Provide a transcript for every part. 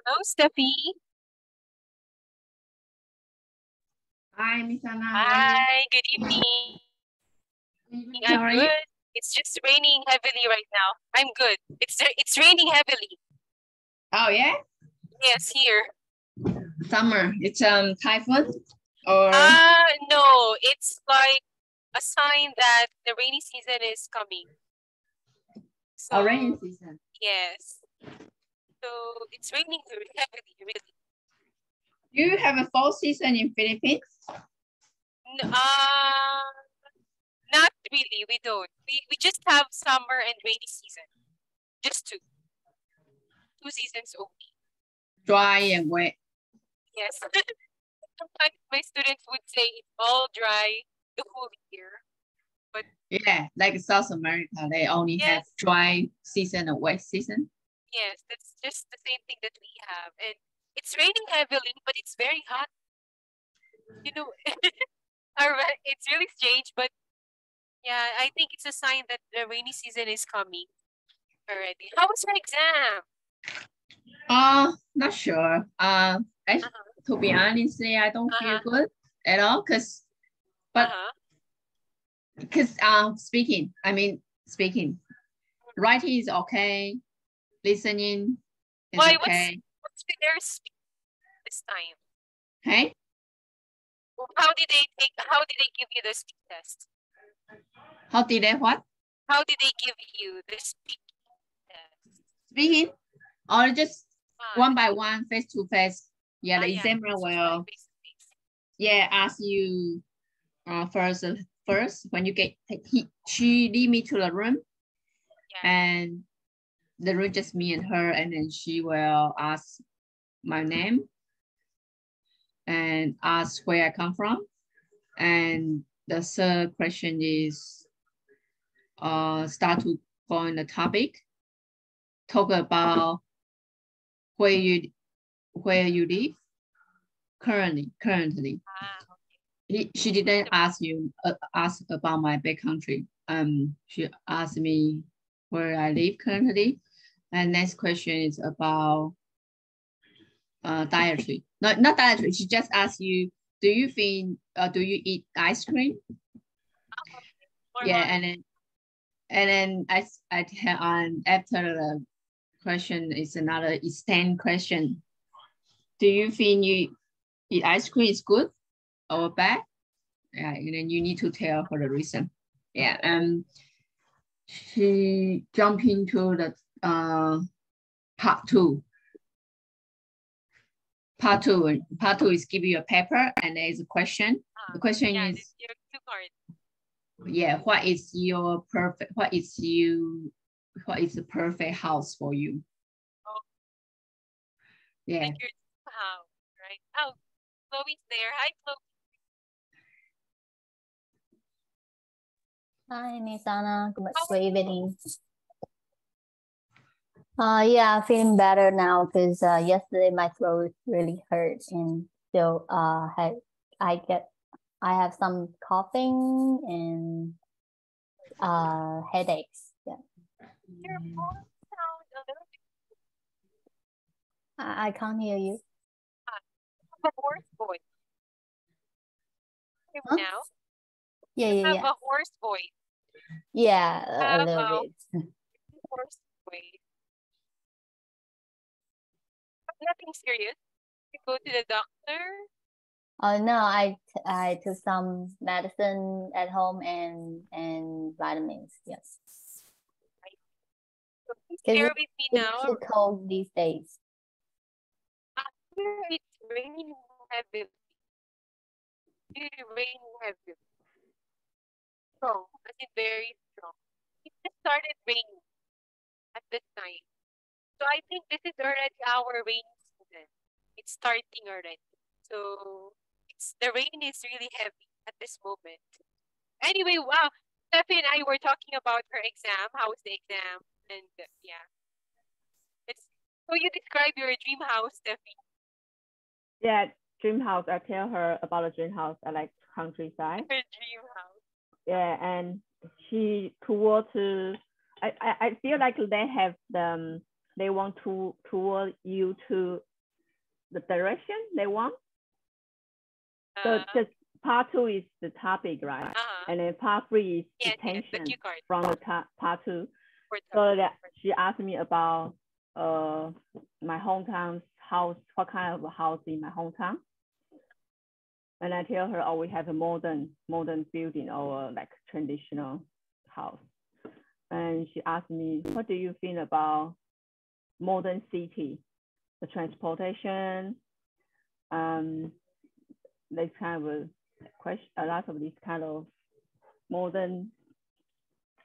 Hello, Steffi. Hi, Miss Anna. Hi, good evening. How I'm are you? good. It's just raining heavily right now. I'm good. It's raining heavily. Oh yeah, Yes, here. summer. It's typhoon or No, it's like a sign that the rainy season is coming. So, rainy season. yes. So it's raining heavily, really. Do you have a fall season in Philippines? Not really. We don't. We just have summer and rainy season. Just two seasons only. Dry and wet. Yes. Sometimes my students would say it's all dry the whole year. But Yeah, like South America, they only have yes, dry season and wet season. yes, that's just the same thing that we have. And it's raining heavily, but it's very hot. You know, it's really strange, but yeah, I think it's a sign that the rainy season is coming already. How was your exam? Not sure. To be honest, I don't feel Uh-huh. good at all, but Uh-huh. because speaking, writing is okay, listening is Why? okay. What's with their speed this time? Okay. How did they take? How did they give you the speed test? How did they what? How did they give you the speed test? Speaking or just one by one, face to face? Yeah, the examiner will ask you first when you get she lead me to the room, and the room just me and her, and then she will ask my name and ask where I come from, and the third question is start to go on the topic, talk about where you live currently. She didn't ask about my back country. She asked me where I live currently. And next question is about dietary. Not dietary. She just asked you, do you eat ice cream? Yeah, and then I after the question is another extend question. Do you think you eat ice cream is good or bad? Yeah, and then you need to tell her the reason. Yeah, she jumped into the part two. Part two is give you a paper and there is a question. The question is, what is your perfect? What is the perfect house for you? Oh. Yeah. Like your house, right? Oh, Chloe's there. Hi, Chloe. Hi, Miss Anna. Good evening. Yeah, feeling better now because yesterday my throat really hurt, and still I have some coughing and headaches. Yeah. Your voice sounds a little bit. I can't hear you. A hoarse voice. Huh? Now? Yeah. Have a hoarse voice. Yeah, a little bit. Hoarse voice. Nothing serious. You go to the doctor. Oh no, I took some medicine at home and vitamins. Yes. So please bear with me now. It's too cold these days. Here it's raining heavily. Really raining heavily. Strong. I think very strong. It just started raining at this time. So I think this is already our rainy season. It's starting already. So the rain is really heavy at this moment. Anyway, wow. Steffi and I were talking about her exam. How was the exam? And yeah. So you describe your dream house, Steffi. Yeah, dream house. I tell her about a dream house at like countryside. Her dream house. Yeah, and she toward to. I feel like they have they want to toward you to the direction they want. So just part 2 is the topic, right? And then part 3 is the tension from the part 2. So that she asked me about my hometown's house, what kind of a house in my hometown. And I tell her, oh, we have a modern building or like traditional house. And she asked me, what do you think about modern city, the transportation, this kind of a question, a lot of these kind of modern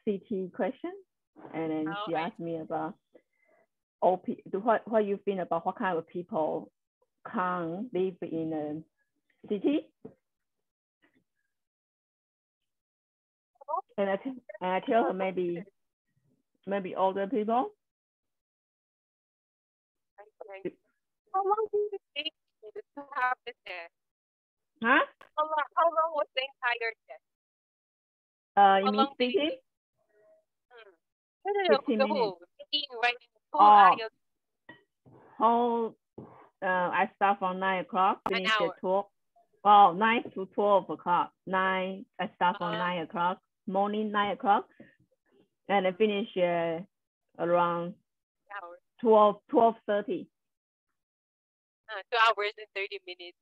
city questions. And then she asked me about what you think about what kind of people can live in a city. And I tell her maybe older people. How long did it take you to have the test? Huh? How long was the entire test? You mean speaking? No. 15 minutes. I start from 9 o'clock, finish at 12. Well, 9 to 12 o'clock. I start from 9 o'clock, morning 9 o'clock, and I finish around 12:30. 2 hours and 30 minutes.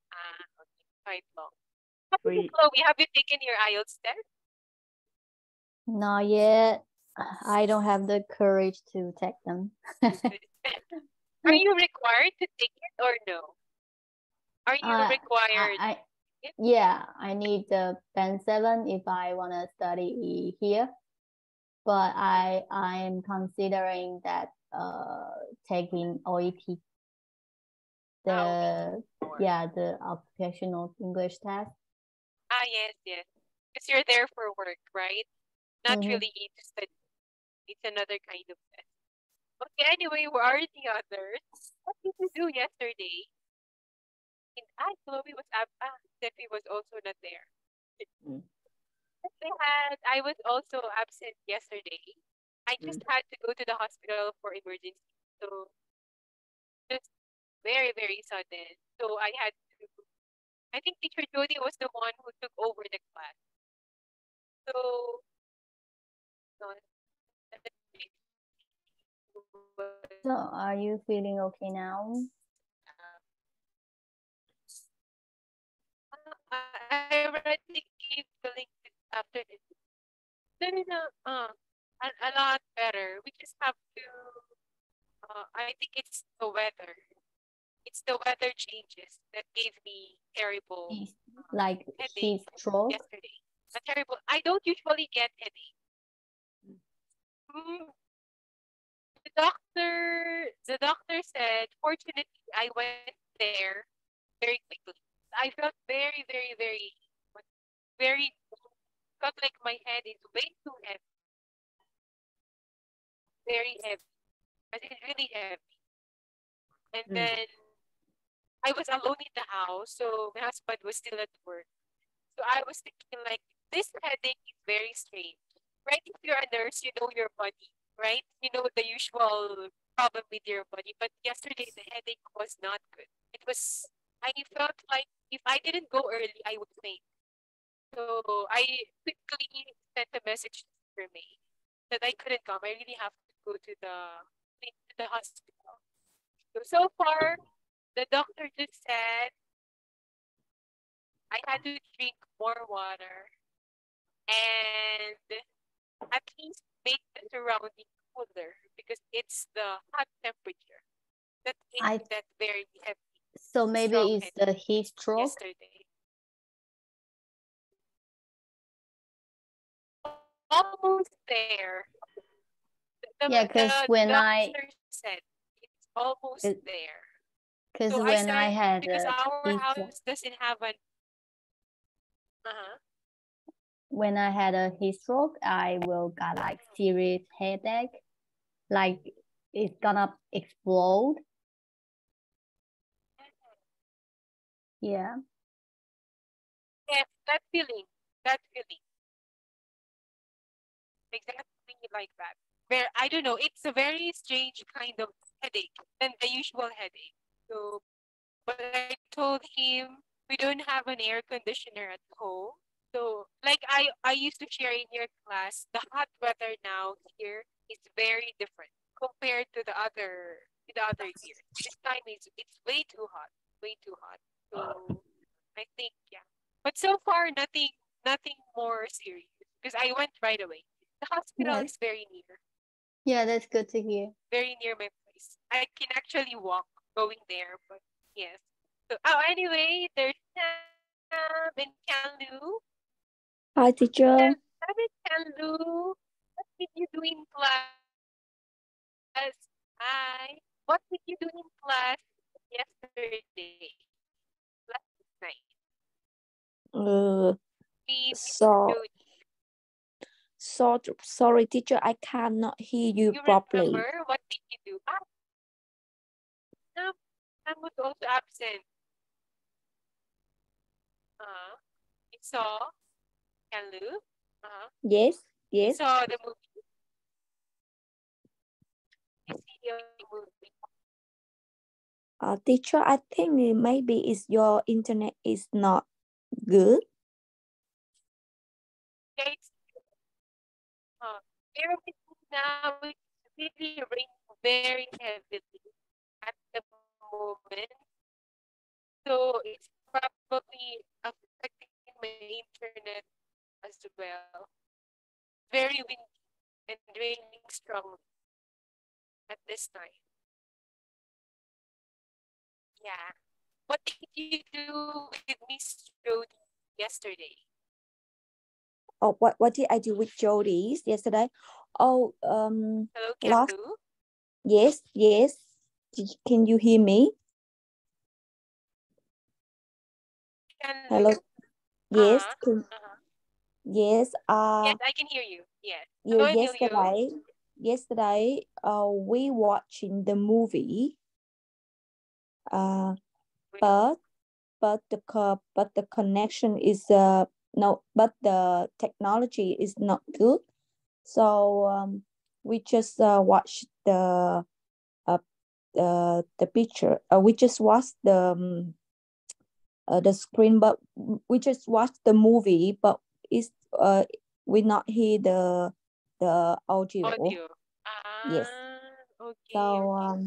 Okay, quite long. Chloe, have you taken your IELTS test? Not yet. I don't have the courage to take them. Are you required to take it or no? Are you required? Yeah, I need the Band 7 if I want to study here. But I'm considering that taking OET. The occupational English test. Yes. Because you're there for work, right? Not really to study. It's another kind of test. Okay, anyway, where are the others? What did you do yesterday? And Chloe was Steffi was also not there. I was also absent yesterday. I just had to go to the hospital for emergency. So just very, very sudden. So I think Teacher Jody was the one who took over the class. So are you feeling okay now? I already keep feeling this after this. A lot better. We just have to I think it's the weather. It's the weather changes that gave me terrible like heat stroke yesterday. I don't usually get headache. The doctor said, fortunately, I went there very quickly. I felt very, very, felt like my head is way too heavy. Very heavy. But it's really heavy. And then I was alone in the house, so my husband was still at work. So I was thinking like, this headache is very strange. Right? If you're a nurse, you know your body, right? You know the usual problem with your body. But yesterday, the headache was not good. I felt like if I didn't go early, I would faint. So I quickly sent a message to May that I couldn't come. I really have to go to the hospital. So far, the doctor just said I had to drink more water and at least make the surrounding cooler because it's the hot temperature that made that very heavy. So maybe it's the heat stroke. Yesterday. Almost there. Because when I said it's almost there. Because when I had because our house doesn't have an when I had a heat stroke, I will got like serious headache, like it's gonna explode. Yeah. Yes, that feeling. Exactly like that. Where I don't know, it's a very strange kind of headache than the usual headache. So But I told him we don't have an air conditioner at home. So like I used to share in your class, the hot weather now here is very different compared to the other year. This time it's way too hot. Way too hot. So I think yeah. But so far nothing more serious because I went right away. The hospital is very near. Yeah, that's good to hear. Very near my place. I can actually walk going there, but yes. So anyway, there's Sam and Kanlu. Hi, teacher. Sam and Kanlu, what did you do in class? Hi. What did you do in class yesterday? Last night. Sorry, teacher, I cannot hear you properly. Remember what did you do? Sam was also absent. You saw Kanlu? Yes. You saw the movie. You see the movie. Teacher, I think maybe it's your internet is not good. Yeah, it's here now it's really raining very heavily at the moment. So it's probably affecting my internet as well. Very windy and raining strongly at this time. Yeah. What did you do with Miss Jody yesterday? Oh, what did I do with Jody yesterday? Oh, hello, Kanlu? Yes. Can you hear me? Kanlu? Hello. Yes. Yes. Yes, I can hear you. Yes. Yesterday, we watching the movie. But the connection is no, but the technology is not good. So we just watched the picture. We just watched the screen, but we just watched the movie. But it's we not hear the audio. Yes. Okay. So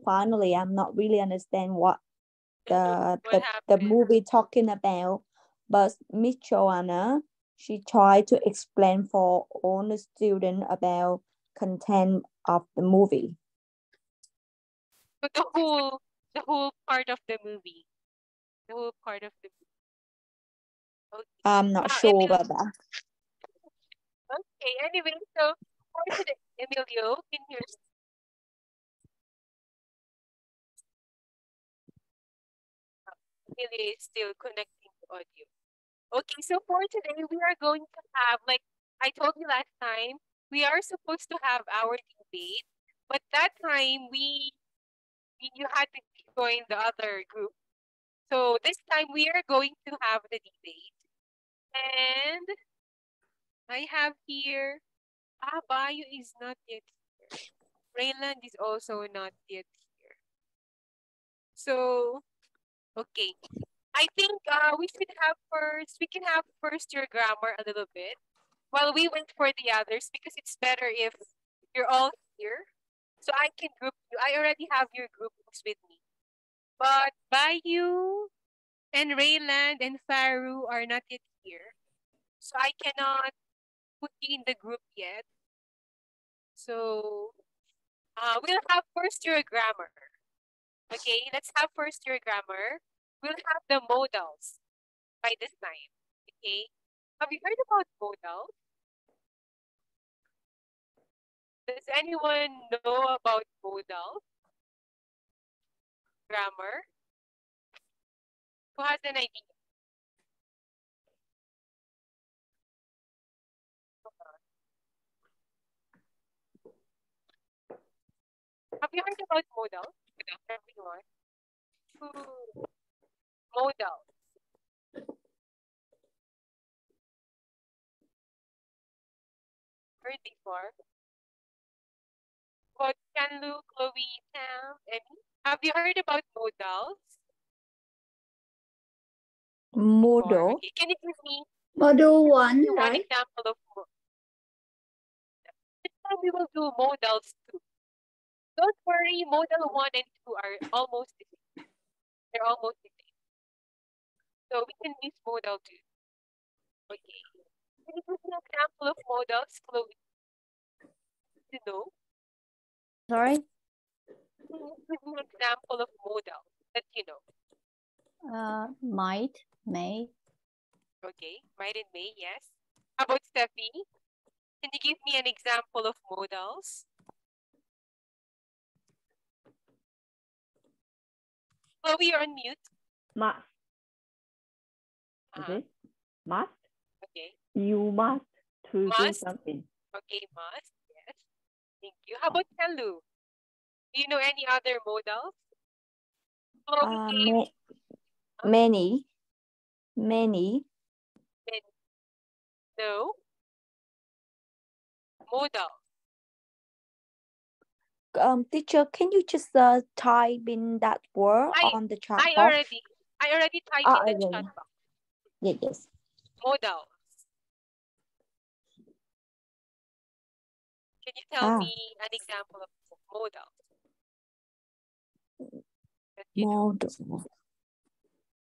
finally, I'm not really understand what the movie talking about, but Miss Joanna, she tried to explain for all the students about content of the movie. But the whole part of the movie. The whole part of the movie. Okay. I'm not sure about that. Okay, anyway, so for today, Emilio, can you hear me? Emilio is still connecting to audio. Okay, so for today, we are going to have, like I told you last time, we are supposed to have our debate, but that time you had to join the other group. So this time we are going to have the debate. And I have here, Bayu is not yet here. Rayland is also not yet here. So, okay. I think we can have first your grammar a little bit while we wait for the others because it's better if you're all here. So I can group you. I already have your groups with me. But Bayu and Rayland and Faru are not yet here. So I cannot put you in the group yet. So we'll have first your grammar. Okay, let's have first your grammar. We'll have the modals by this time. Okay, have you heard about modals? Does anyone know about modals? Grammar? Who has an idea? Have you heard about modals? Everyone? Modal. Heard before? But Canlu, Chloe, Sam, Emmy? Have you heard about modals? Modal. Okay. Can you give me model 1, one example of this time we will do modals 2. Don't worry, modal 1 and 2 are almost the same. They're almost the same. So we can use modal 2. Okay. Can you give me an example of modals, Chloe? You know? Sorry? Can you give me an example of modal that you know? Might, may. Okay, might and may, yes. How about Steffi? Can you give me an example of modals? Chloe, you're on mute. Must. Okay. Must. Okay. You must to do something. Okay, must. Yes. Thank you. How about Canlu? Do you know any other modals? Many. No. Modal. Teacher, can you just type in that word on the chat box? I already typed in the chat box. Yes. Modals. Can you tell me an example of modal?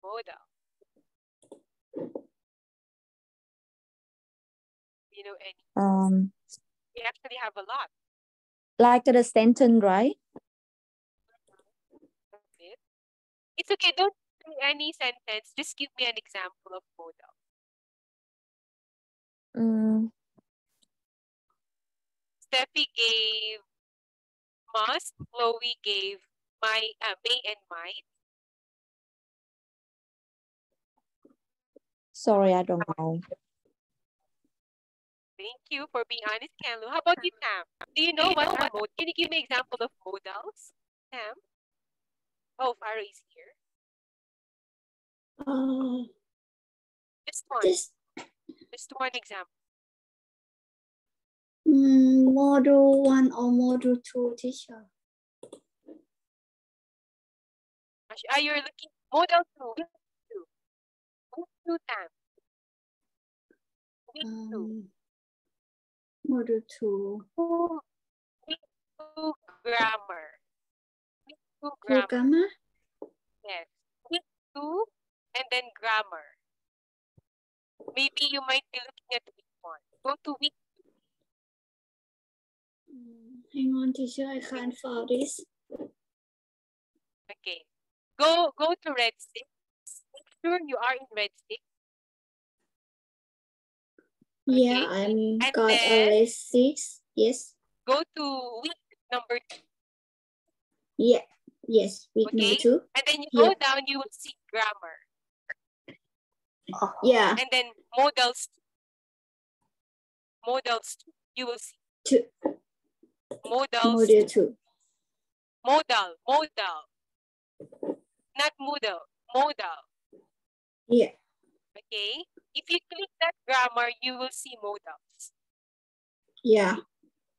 Modal. You know any? We actually have a lot. Like the sentence, right? It's okay. Don't say any sentence. Just give me an example of modal. Steffi gave must. Chloe gave may and might. Sorry, I don't know. Thank you for being honest, Canlu. How about you, Sam? Do you know what are modals? Can you give me an example of modals, Sam? Oh, Farah is here. Just one. Just one example. Model 1 or model 2, teacher? You're looking model 2. Which 2 Sam? Which 2? Model 2. Which 2 grammar? Which 2 grammar? Grammar? Yes. Which 2 and then grammar. Maybe you might be looking at week 1. Go to week 2. Hang on, teacher. I can't find this. Okay. Go to red 6. Make sure you are in red 6. Yeah, I'm got a red 6. Yes. Go to week number 2. Yeah. Yes, week number 2. And then you go down, you will see grammar. Yeah. And then modals 2. Modals 2. You will see. 2. Modals. Model 2. Modal. Not modal. Modal. Yeah. Okay. If you click that grammar, you will see modals. Yeah.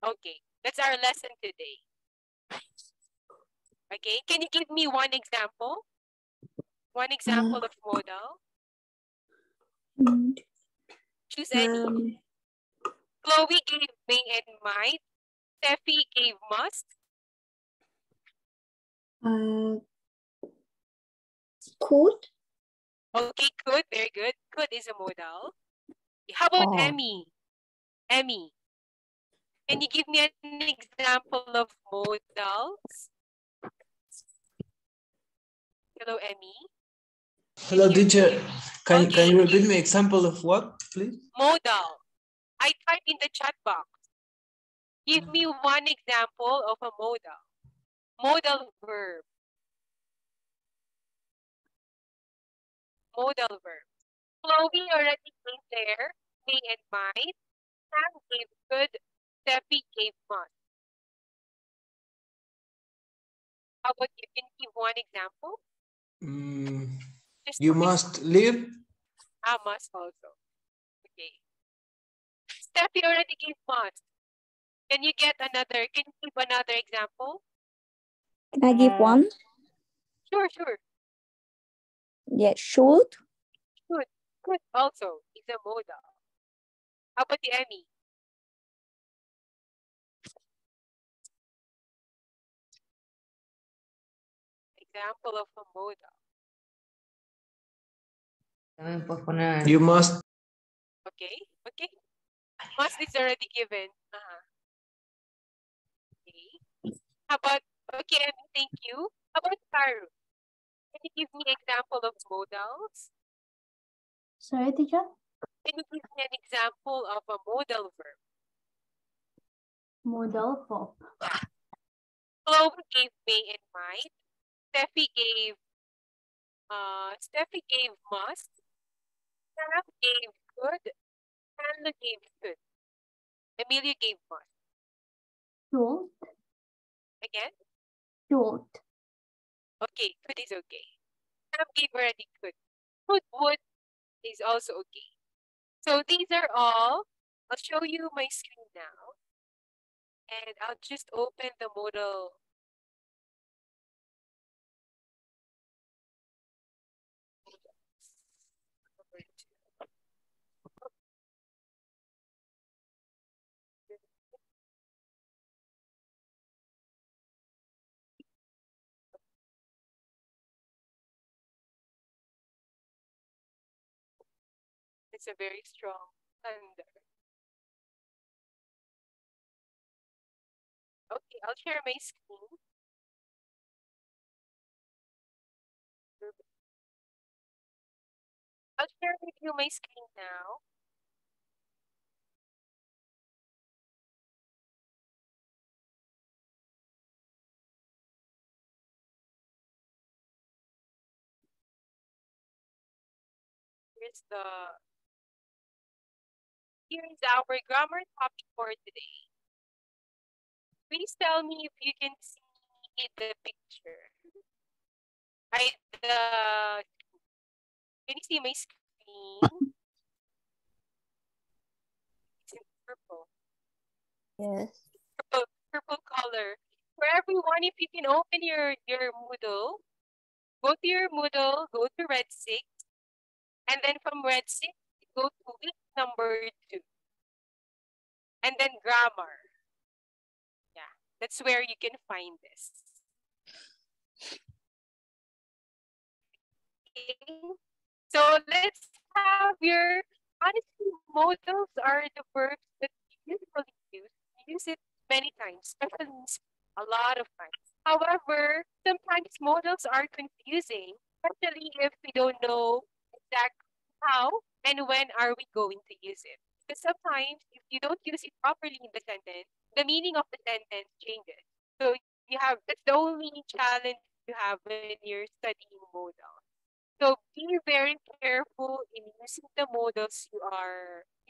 Okay. That's our lesson today. Okay. Can you give me one example? One example of modal? Choose any. Chloe gave may and might. Steffi gave must. Could. Okay, could. Very good. Could is a modal. How about Emmy? Emmy, can you give me an example of modals? Hello, Emmy. Hello, teacher. Can you repeat me example of what, please? Modal. I typed in the chat box. Give me one example of a modal. Modal verb. Modal verb. Chloe already gave there. May and might. Sam gave could. Steffi gave must. How about you? Can you give one example? You must live. Must also. Okay. Steffi already gave must. Can you give another example? Can I give one? Sure. Yeah, should. Could also is a modal. How about the Emmy? Example of a modal. You must. Okay. Must is already given. Okay. How about, okay, Emmy, thank you. How about Faru? Can you give me an example of modals? Sorry, teacher? Can you give me an example of a modal verb? Modal verb. Chloe gave May and might. Steffi gave must. Sam gave could. Hannah gave could. Amelia gave must. Should. Again? Should. Okay, could is okay. Sam gave already could. Would is also okay. So these are all. I'll show you my screen now. And I'll just open the modal. It's a very strong thunder. Okay, I'll share my screen. I'll share with you my screen now. Here is our grammar topic for today. Please tell me if you can see the picture. Can you see my screen? It's in purple. Yes. Purple color. For everyone, if you can open your Moodle, go to your Moodle, go to Red 6, and then from Red 6, go to week number 2. And then grammar. Yeah, that's where you can find this. Okay. So let's have your, honestly, modals are the verbs that you usually use. You use it many times, especially a lot of times. However, sometimes modals are confusing, especially if we don't know exactly how and when are we going to use it. Because sometimes if you don't use it properly in the sentence, the meaning of the sentence changes. So that's the only challenge you have when you're studying modals. So be very careful in using the modals you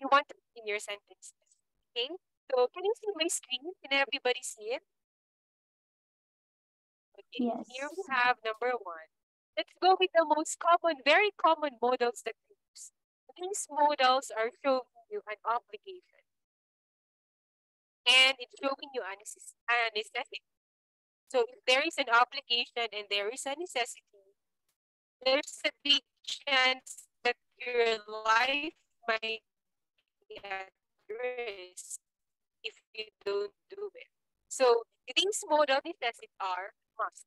want in your sentences. Okay? So can you see my screen? Can everybody see it? Okay, yes. Here we have number 1. Let's go with the most common, very common modals that we use. These modals are showing you an obligation. And it's showing you a necessity. So if there is an obligation and there is a necessity, there's a big chance that your life might be at risk if you don't do it. So these modal necessities are must.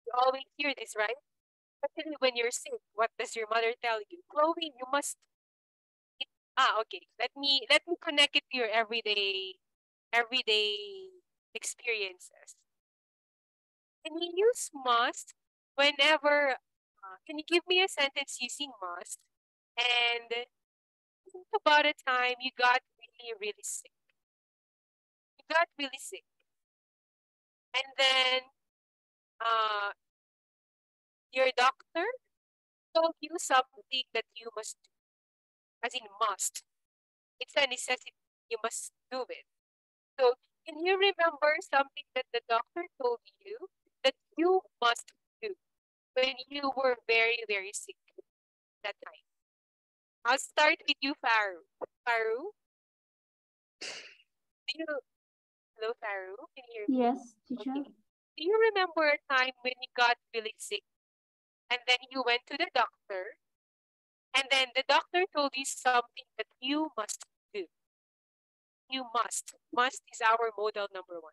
You always hear this, right? Especially when you're sick. What does your mother tell you? Chloe, you must eat. Okay. Let me connect it to your everyday experiences. Can you use must whenever? Can you give me a sentence using must? And think about a time you got really, really sick. You got really sick. And then your doctor told you something that you must do. As in must. It's a necessity. You must do it. So can you remember something that the doctor told you that you must do when you were very, very sick that time? I'll start with you, Faru. Faru, Hello, Faru. Can you hear me? Yes, teacher. Okay. Do you remember a time when you got really sick and then you went to the doctor and then the doctor told you something that you must do? You must. Must is our modal number 1.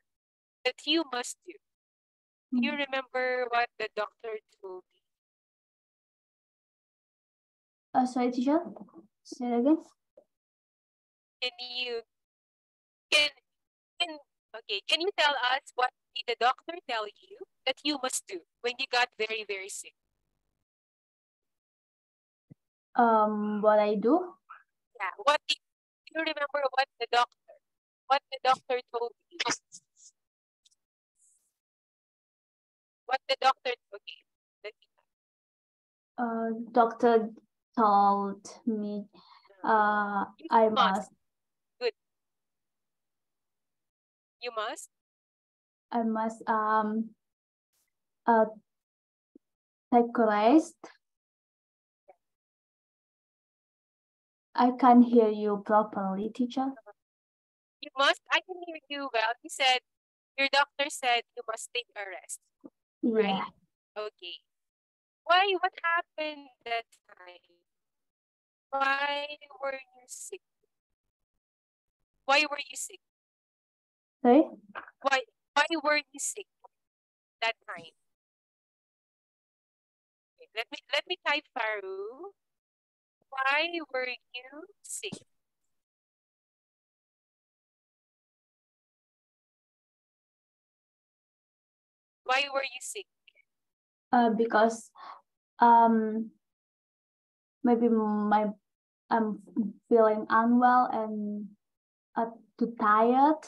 That you must do. Do you remember what the doctor told you? Sorry, teacher. Say it again. Can you tell us what did the doctor tell you that you must do when you got very, very sick? What I do? Yeah. Do you remember what the doctor told you? What the doctor, Doctor told me I must. Good. You must? I must take a rest. I can't hear you properly, teacher. You must? I can hear you well. He said, your doctor said you must take a rest. Yeah. Right? Okay. Why? What happened that time? Why were you sick? Why were you sick? Sorry? Why were you sick that time? Okay, let me type Faru. Why were you sick? Why were you sick? Because maybe I'm feeling unwell and too tired.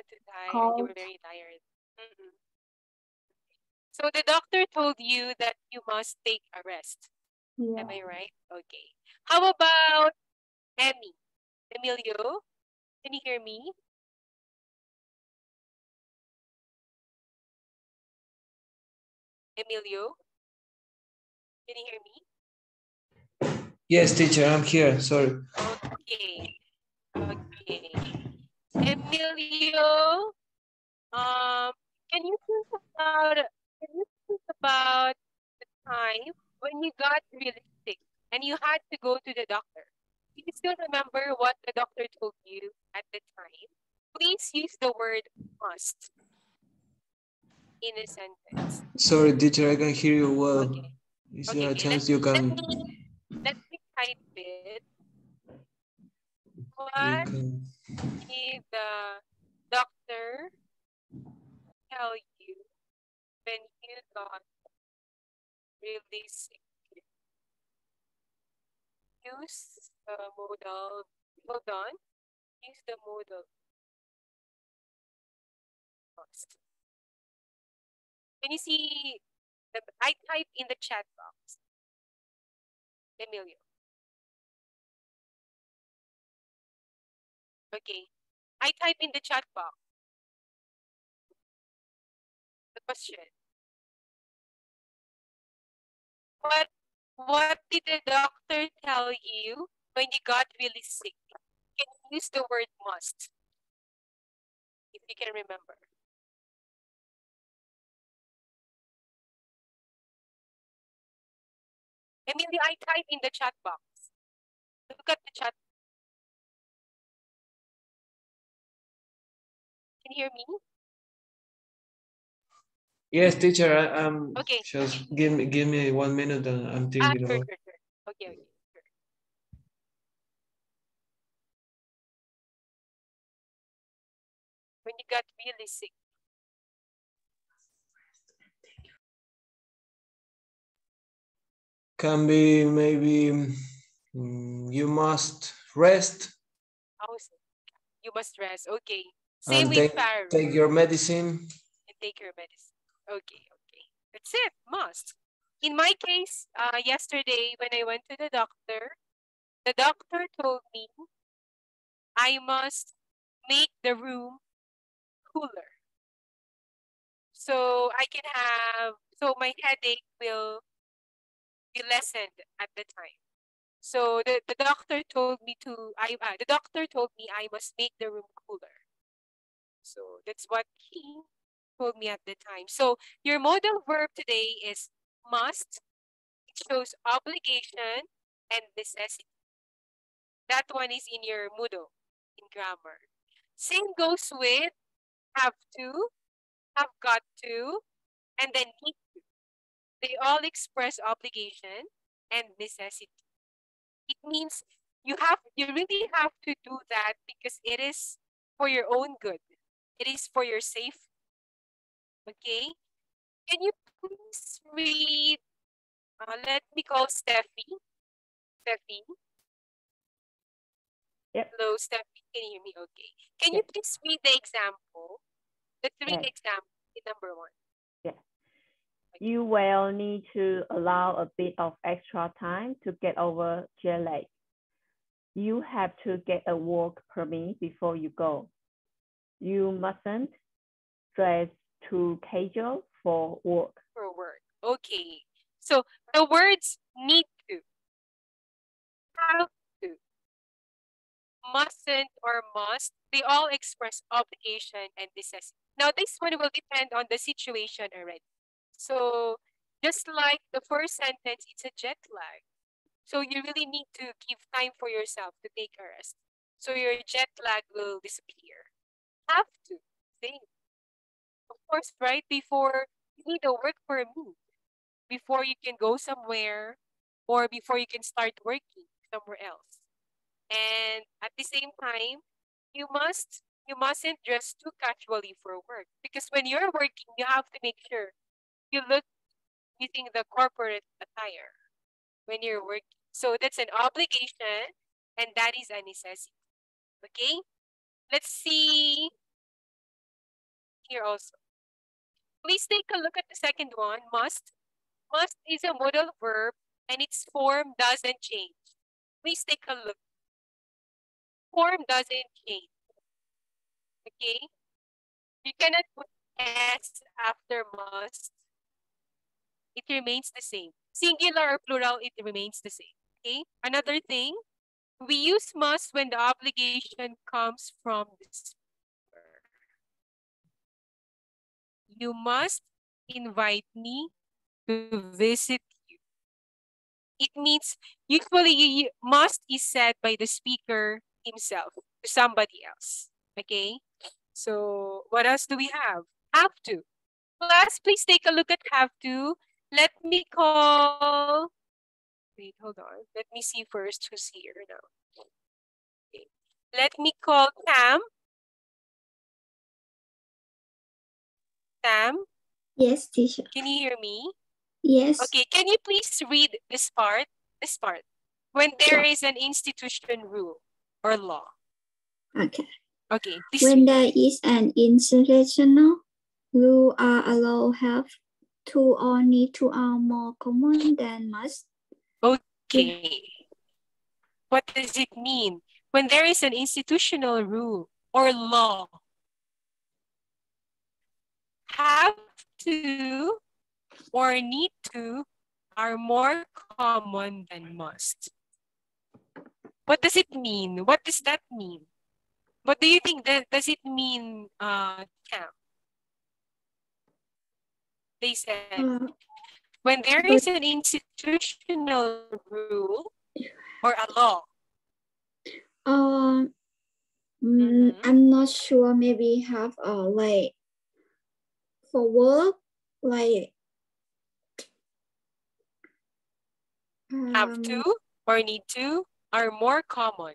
Too tired. Cold. You were very tired. So the doctor told you that you must take a rest. Yeah. Am I right? Okay. How about Emilio? Can you hear me? Emilio? Can you hear me? Yes, teacher, I'm here. Sorry. Okay. Emilio, can you think about the time when you got really sick and you had to go to the doctor? Do you still remember what the doctor told you at the time? Please use the word must in a sentence. Sorry, teacher, I can hear you well. Okay. Is there a chance you can... Let me type it. What did the doctor tell you when you got really sick? Use the modal. Hold on. Use the modal. Must. Can you see? I type in the chat box. Emilio. Okay. I type in the chat box the question. What did the doctor tell you when you got really sick? Can you use the word must? If you can remember. Emilio, I type in the chat box. Look at the chat. Can you hear me? Yes, teacher. Okay. Just give me 1 minute, and I'm thinking about. Sure. Okay. Sure. When you got really sick. Can be maybe you must rest. Oh, you must rest. Okay. Same with Faru. Take your medicine. And take your medicine. Okay. That's it. Must. In my case, yesterday when I went to the doctor told me I must make the room cooler. So my headache will be lessened at the time. So the doctor told me I must make the room cooler. So that's what he told me at the time. So your modal verb today is must. It shows obligation and necessity. That one is in your Moodle in grammar. Same goes with have to, have got to, and then need to. They all express obligation and necessity. It means you really have to do that because it is for your own good. It is for your safety. Okay? Can you please read? Let me call Steffi. Steffi. Yep. Hello, Steffi. Can you hear me? Okay. Can you please read the example? The three examples in number 1. Yeah. You will need to allow a bit of extra time to get over jet lag. You have to get a work permit before you go. You mustn't dress too casual for work. For work. Okay. So the words need to, have to, mustn't or must, they all express obligation and necessity. Now this one will depend on the situation already. So just like the first sentence, it's a jet lag. So you really need to give time for yourself to take a rest. So your jet lag will disappear. Have to, same. Of course, right before you need a work permit, before you can go somewhere or before you can start working somewhere else. And at the same time, you mustn't dress too casually for work, because when you're working, you have to make sure you look using the corporate attire when you're working. So that's an obligation and that is a necessity. Okay? Let's see here also. Please take a look at the second one, must. Must is a modal verb and its form doesn't change. Please take a look. Form doesn't change. Okay? You cannot put S after must. It remains the same. Singular or plural, it remains the same. Okay? Another thing, we use must when the obligation comes from the speaker. You must invite me to visit you. It means usually must is said by the speaker himself to somebody else. Okay? So what else do we have? Have to. Class, please take a look at have to. Let me call. Wait, hold on. Let me see first who's here now. Okay. Let me call Tam. Tam? Yes, teacher. Can you hear me? Yes. Okay, can you please read this part? This part. When there is an institution rule or law. Okay. Okay. When there is an institutional rule or a law have to or need to are more common than must. Okay. What does it mean? When there is an institutional rule or law, have to or need to are more common than must. What does it mean? What does that mean? What do you think that does it mean, Cam? They said, when there is an institutional rule or a law. I'm not sure. Maybe have like for work, like have to or need to are more common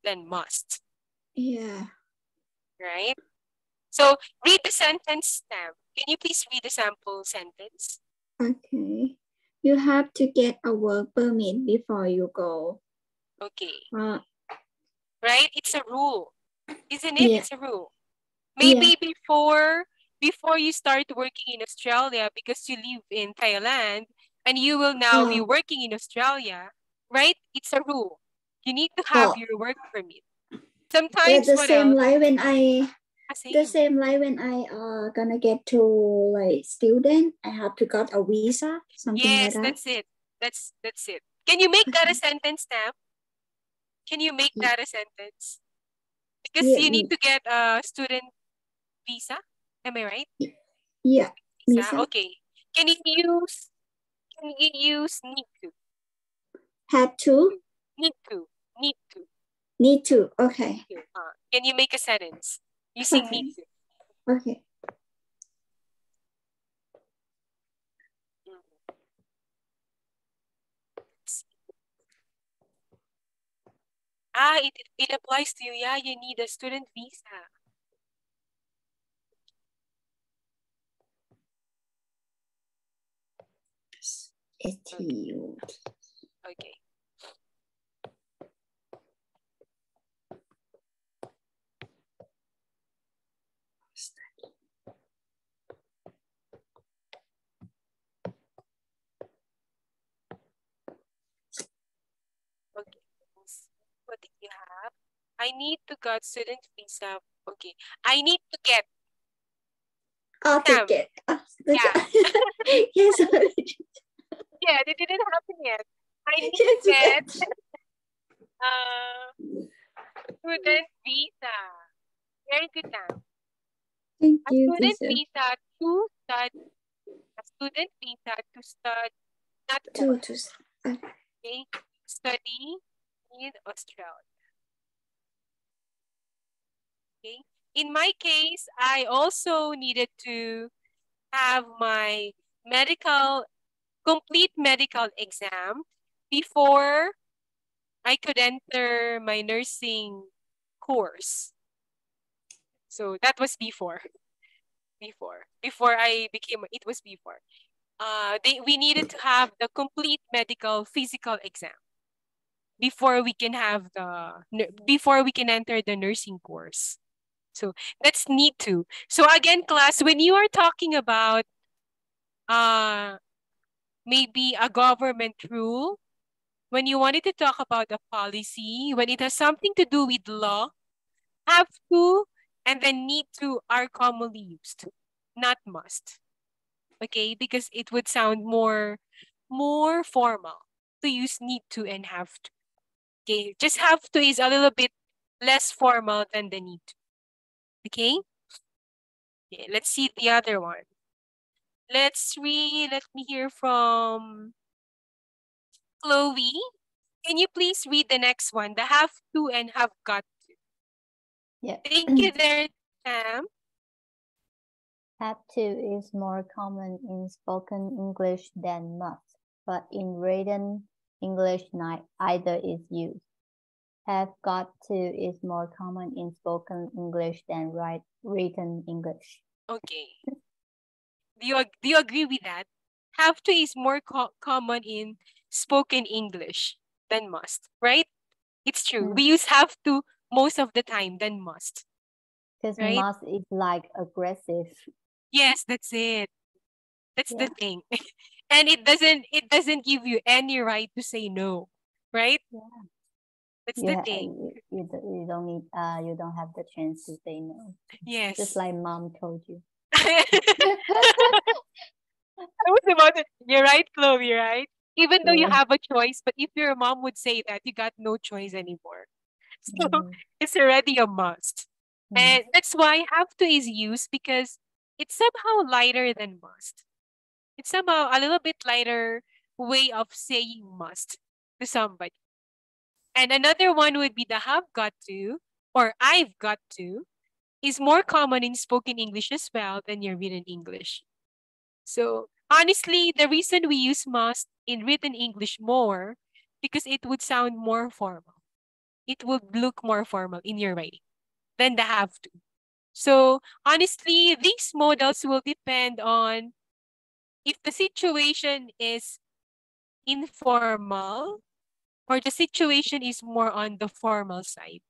than must. Yeah. Right? So read the sentence, Sam. Can you please read the sample sentence? Okay. You have to get a work permit before you go. Okay. Right? It's a rule. Isn't it? Yeah. It's a rule. Maybe before you start working in Australia, because you live in Thailand and you will now be working in Australia, right? It's a rule. You need to have your work permit. Sometimes the same like when I gonna get to like student, I have to got a visa, something like that. Yes, that's it. Can you make that a sentence, Tam? Can you make that a sentence? Because you need to get a student visa. Am I right? Yeah. Visa. Okay. Can you use need to? Had to. Need to. Need to. Need to. Okay. Can you make a sentence using Okay. need to? Okay. It applies to you. Yeah, you need a student visa. STU. Okay. Okay. What did you have? I need to get student visa. Okay. I need to get. Oh, to get. Yeah. Yes. Yeah, it didn't happen yet. I need to get student visa. Very good now. Thank you, Student teacher. visa to study. A student visa to study, not To okay, study in Australia. Okay. In my case, I also needed to have my complete medical exam before I could enter my nursing course. So that was before I became, it was before. We needed to have the complete medical physical exam before we can enter the nursing course. So that's need to. So again, class, when you are talking about maybe a government rule, when you wanted to talk about a policy, when it has something to do with law, have to and then need to are commonly used, not must. Okay, because it would sound more formal to use need to and have to. Okay, just have to is a little bit less formal than the need to. Okay? Okay, let's see the other one. Let me hear from Chloe. Can you please read the next one? The have to and have got to. Yeah. Thank you there, Sam. Have to is more common in spoken English than must, but in written English, either is used. Have got to is more common in spoken English than written English. Okay. Do you agree with that? Have to is more common in spoken English than must, right? It's true. We use have to most of the time than must. Because right? Must is like aggressive. Yes, that's it. That's the thing. And it doesn't give you any right to say no, right? Yeah. That's the thing. You don't need you don't have the chance to say no. Yes. Just like mom told you. I was about it. You're right, Chloe, right? Even though you have a choice, but if your mom would say that, you got no choice anymore. So it's already a must. And that's why have to is used because it's somehow lighter than must. It's somehow a little bit lighter way of saying must to somebody. And another one would be the have got to or I've got to is more common in spoken English as well than your written English. So honestly, the reason we use must in written English more because it would sound more formal. It would look more formal in your writing than the have to. So honestly, these models will depend on if the situation is informal or the situation is more on the formal side.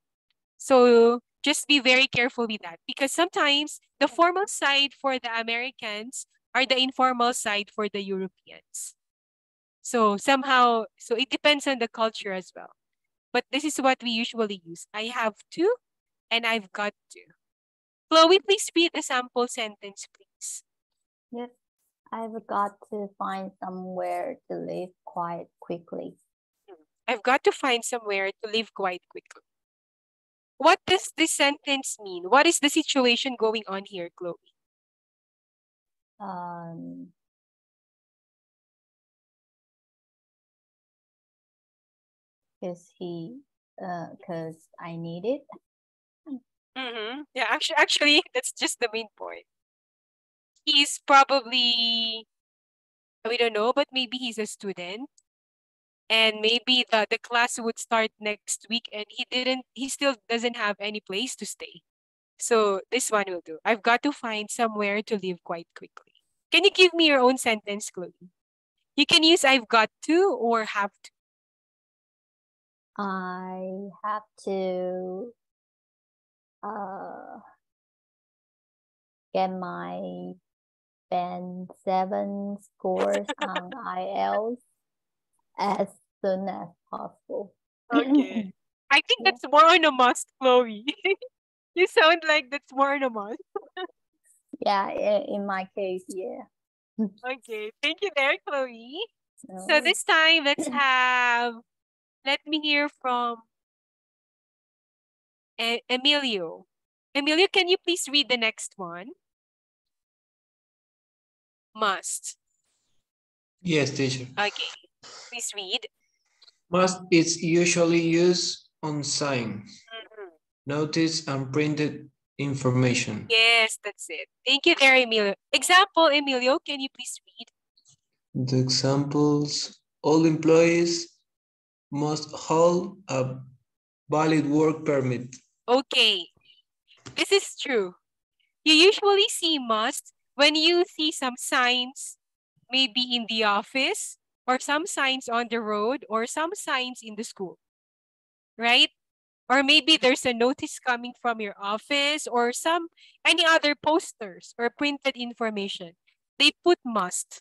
So just be very careful with that because sometimes the formal side for the Americans are the informal side for the Europeans. So somehow, so it depends on the culture as well. But this is what we usually use. I have to and I've got to. Chloe, please read the sample sentence, please. Yes, I've got to find somewhere to live quite quickly. I've got to find somewhere to live quite quickly. What does this sentence mean? What is the situation going on here, Chloe? Because I need it. Yeah, actually, that's just the main point. He's probably, we don't know, but maybe he's a student. And maybe the class would start next week and he still doesn't have any place to stay. So this one will do. I've got to find somewhere to live quite quickly. Can you give me your own sentence, Chloe? You can use I've got to or have to. I have to get my Band 7 scores on IELTS as soon as possible. Okay. I think that's more on a must, Chloe. You sound like that's more on a must. Yeah, in my case, yeah. Okay, thank you there, Chloe. So this time, let me hear from Emilio. Emilio, can you please read the next one? Must. Yes, teacher. Okay, please read. Must is usually used on signs, notice, and printed information. Yes, that's it. Thank you there, Emilio. Example, Emilio, can you please read? The examples, all employees must hold a valid work permit. Okay, this is true. You usually see must when you see some signs, maybe in the office, or some signs on the road, or some signs in the school, right? Or maybe there's a notice coming from your office or any other posters or printed information. They put must.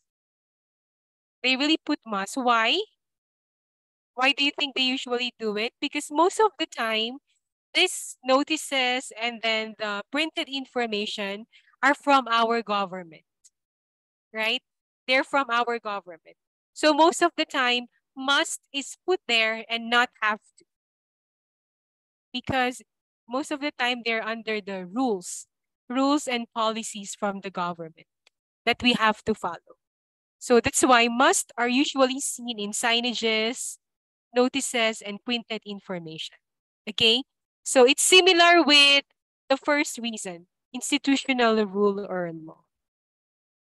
They really put must. Why? Why do you think they usually do it? Because most of the time, these notices and then the printed information are from our government, right? They're from our government. So most of the time, must is put there and not have to. Because most of the time, they're under the rules and policies from the government that we have to follow. So that's why must are usually seen in signages, notices, and printed information. Okay? So it's similar with the first reason, institutional rule or law.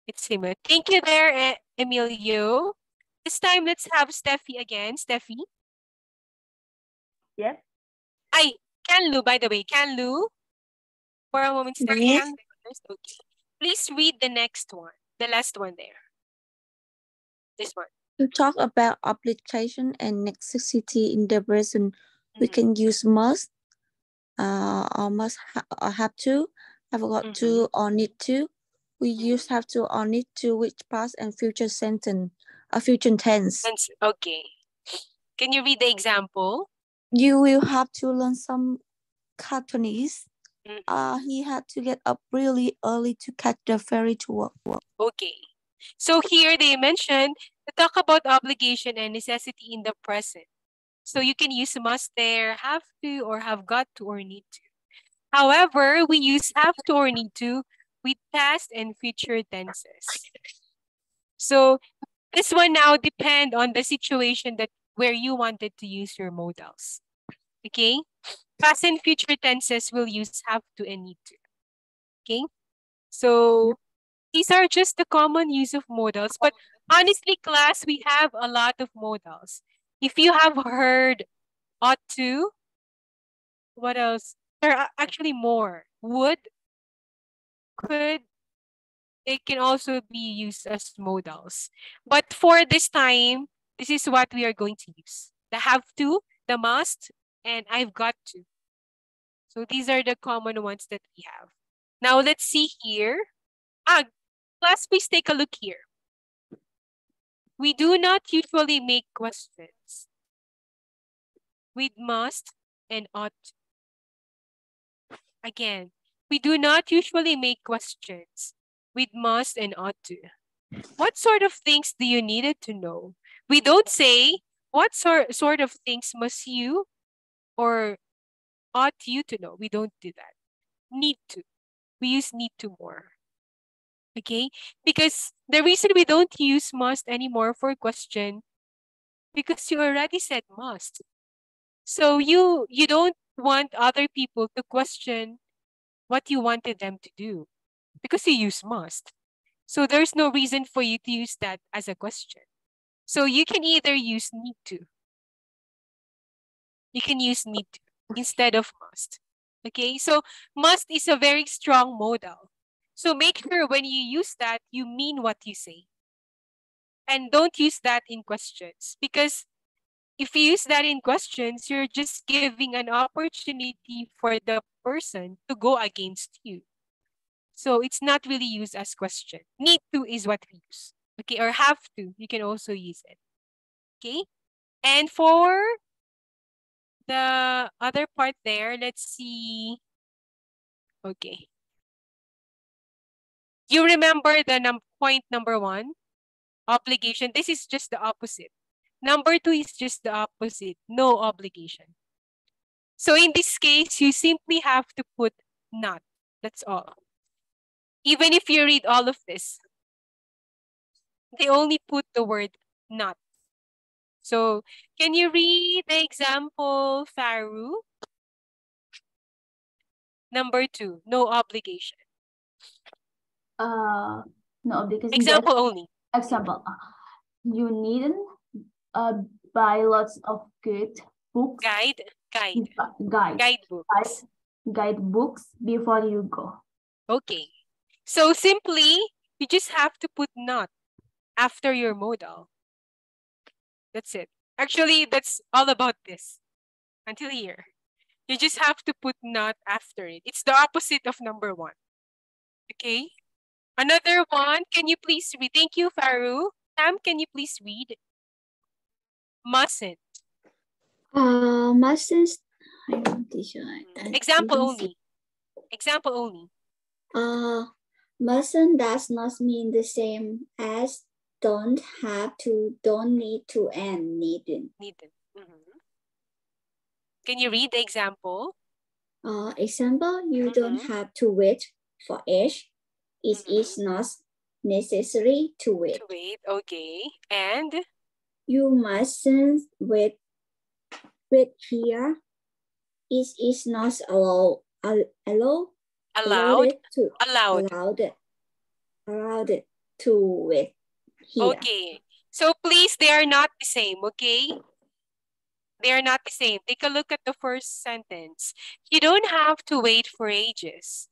It's similar. Thank you there, Emilio. This time, let's have Steffi again. Steffi? Yes. Canlu, by the way. Canlu? For a moment, Steffi. Yes. Okay. Please read the next one. The last one there. This one. To talk about obligation and necessity in the present, we can use must, or must or have to, have got to, or need to. We use have to or need to, which past and future sentence, future tense. Okay. Can you read the example? You will have to learn some Cantonese. He had to get up really early to catch the ferry to work. Okay. So here they mentioned to talk about obligation and necessity in the present. So you can use must there, have to, or have got to, or need to. However, we use have to or need to with past and future tenses. So this one now depend on the situation where you wanted to use your modals. Okay? Past and future tenses will use have to and need to. Okay? So these are just the common use of modals. But honestly, class, we have a lot of modals. If you have heard ought to, what else? There are actually more. Would, could, it can also be used as modals. But for this time, this is what we are going to use. The have to, the must, and I've got to. So these are the common ones that we have. Now let's see here. Class, please take a look here. We do not usually make questions with must and ought. Again, we do not usually make questions with must and ought to. What sort of things do you need to know? We don't say, what sort of things must you or ought you to know. We don't do that. Need to. We use need to more. Okay? Because the reason we don't use must anymore for question, because you already said must. So you don't want other people to question what you wanted them to do because you use must. So there's no reason for you to use that as a question. So you can either use need to. You can use need to instead of must. Okay, so must is a very strong modal. So make sure when you use that, you mean what you say. And don't use that in questions, because if you use that in questions, you're just giving an opportunity for the person to go against you. So it's not really used as question. Need to is what we use. Okay, or have to, you can also use it. Okay, and for the other part there, let's see. Okay. You remember the point number 1? Obligation. This is just the opposite. Number 2 is just the opposite. No obligation. So in this case, you simply have to put not. That's all. Even if you read all of this, they only put the word not. So can you read the example, Faru? Number 2, no obligation. No obligation. Example only. Example. You needn't buy lots of good books. Guidebooks before you go. Okay. So simply, you just have to put not after your modal. That's it. Actually, that's all about this until here. You just have to put not after it. It's the opposite of number 1. Okay. Another one, can you please read? Thank you, Faru. Sam, can you please read? Mustn't. Mustn't. Example only. Example only. Mustn't does not mean the same as don't have to, don't need to, and needn't. Can you read the example? Example, you don't have to wait for age. It is not necessary to wait. Okay. And? You mustn't wait here. It is not allowed to wait here. Okay. So please, they are not the same, okay? They are not the same. Take a look at the first sentence. You don't have to wait for ages.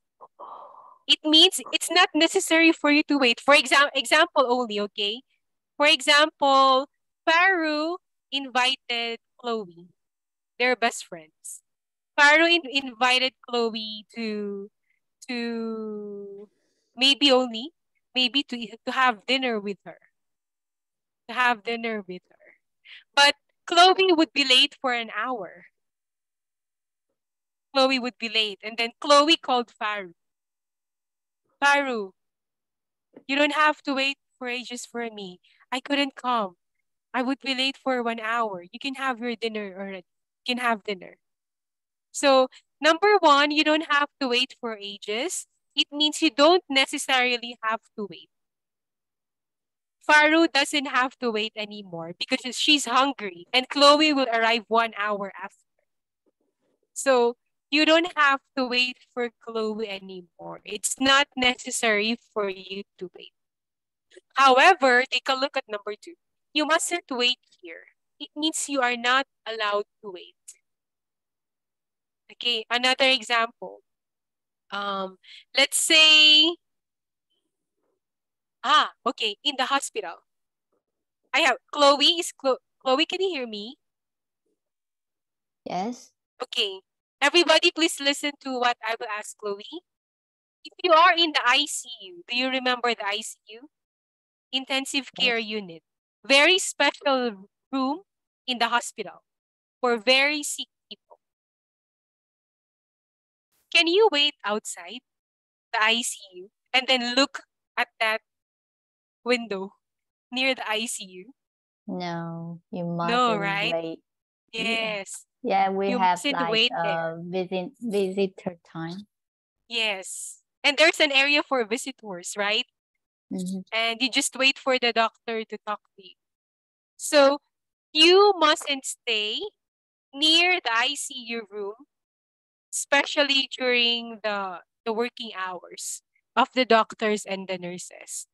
It means it's not necessary for you to wait. For example only, okay? For example, Faru invited Chloe. They're best friends. Faru invited Chloe to maybe to have dinner with her. But Chloe would be late for an hour. Chloe would be late. And then Chloe called Faru. Faru, you don't have to wait for ages for me. I couldn't come. I would be late for 1 hour. You can have your dinner already. You can have dinner. So number 1, you don't have to wait for ages. It means you don't necessarily have to wait. Faru doesn't have to wait anymore because she's hungry and Chloe will arrive 1 hour after. So you don't have to wait for Chloe anymore. It's not necessary for you to wait. However, take a look at number 2. You mustn't wait here. It means you are not allowed to wait. Okay, another example. Let's say, okay, in the hospital. I have Chloe. Chloe, can you hear me? Yes. Okay. Everybody, please listen to what I will ask Chloe. If you are in the ICU, do you remember the ICU? Intensive care unit. Very special room in the hospital for very sick people. Can you wait outside the ICU and then look at that window near the ICU? No, you mustn't wait. Yes. Yeah, we You have mustn't like wait there. visitor time. Yes. And there's an area for visitors, right? And you just wait for the doctor to talk to you. So you mustn't stay near the ICU room, especially during the working hours of the doctors and the nurses,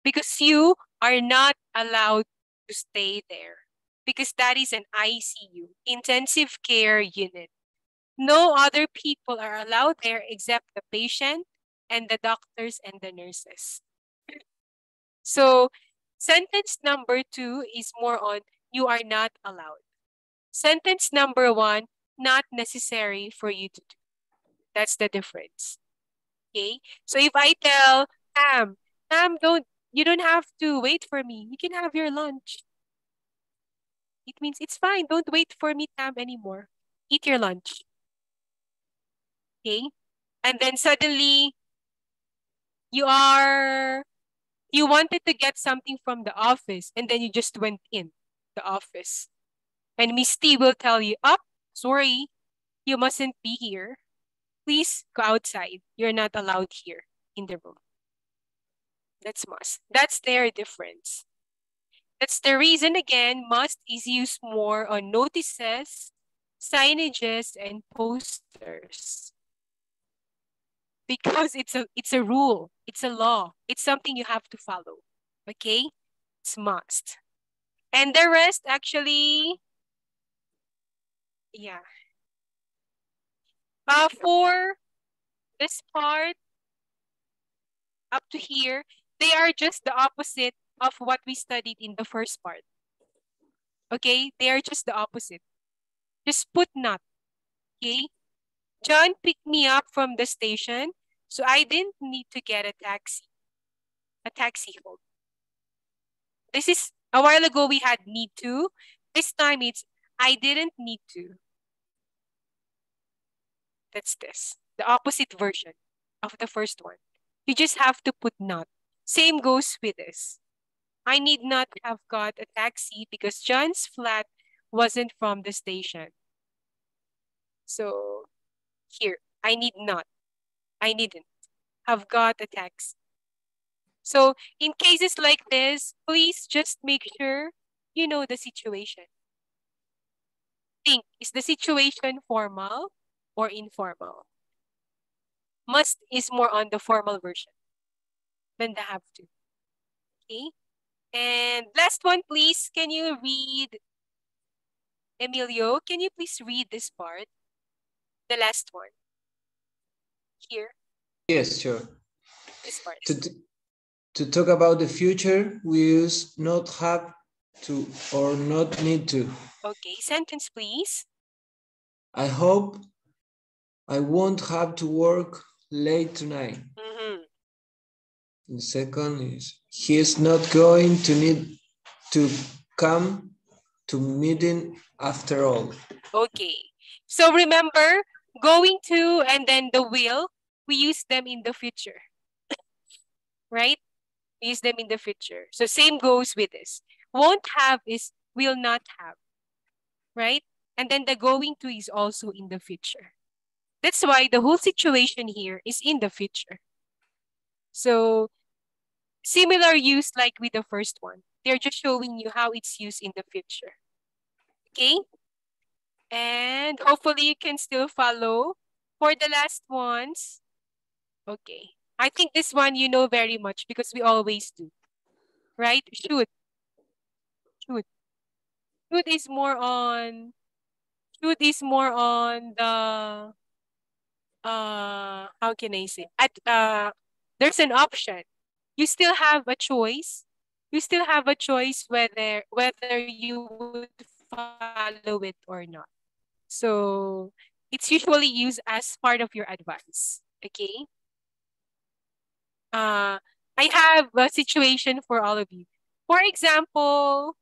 because you are not allowed to stay there, because that is an ICU, intensive care unit. No other people are allowed there except the patient and the doctors and the nurses. So sentence number 2 is more on you are not allowed. Sentence number 1, not necessary for you to do. That's the difference. Okay? So if I tell Tam, you don't have to wait for me. You can have your lunch. It means it's fine. Don't wait for me, Tam, anymore. Eat your lunch. Okay? And then suddenly you wanted to get something from the office and then you just went in the office. And Miss T will tell you, sorry, you mustn't be here. Please go outside. You're not allowed here in the room. That's must. That's their difference. That's the reason, again, must is used more on notices, signages, and posters. Because it's a rule, it's a law, it's something you have to follow. Okay? It's must. And the rest actually, yeah. For this part, up to here, they are just the opposite of what we studied in the first part. Okay? They are just the opposite. Just put not. Okay? John picked me up from the station, so I didn't need to get a taxi home. This is, a while ago we had need to. This time it's, I didn't need to. That's this. The opposite version of the first one. You just have to put not. Same goes with this. I need not have got a taxi because John's flat wasn't from the station. So here, I need not. I needn't have got a taxi. So in cases like this, please just make sure you know the situation. Think, is the situation formal or informal? Must is more on the formal version than the have to. Okay? And last one, please. Can you read, Emilio, can you please read this part? The last one. Here. Yes, sure. This part. To talk about the future, we use not have to or not need to. Okay, sentence, please. I hope I won't have to work late tonight. The second is, he is not going to need to come to meeting after all. Okay, so remember, going to and then the will, we use them in the future, right? We use them in the future. So same goes with this. Won't have is will not have, right? And then the going to is also in the future. That's why the whole situation here is in the future. So similar use like with the first one. They're just showing you how it's used in the future. Okay? And hopefully you can still follow. For the last ones, okay. I think this one you know very much because we always do. Right? Should. Should. Should is more on the how can I say? There's an option. You still have a choice. You still have a choice whether you would follow it or not. So it's usually used as part of your advice. Okay. I have a situation for all of you. For example,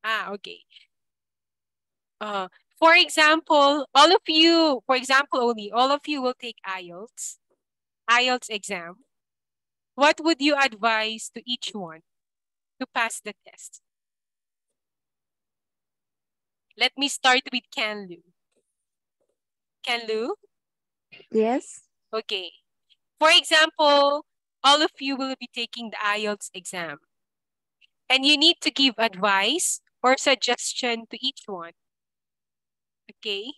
okay. For example, all of you will take IELTS exam. What would you advise to each one to pass the test? Let me start with Canlu. Canlu? Yes. Okay. For example, all of you will be taking the IELTS exam. And you need to give advice or suggestion to each one. Okay?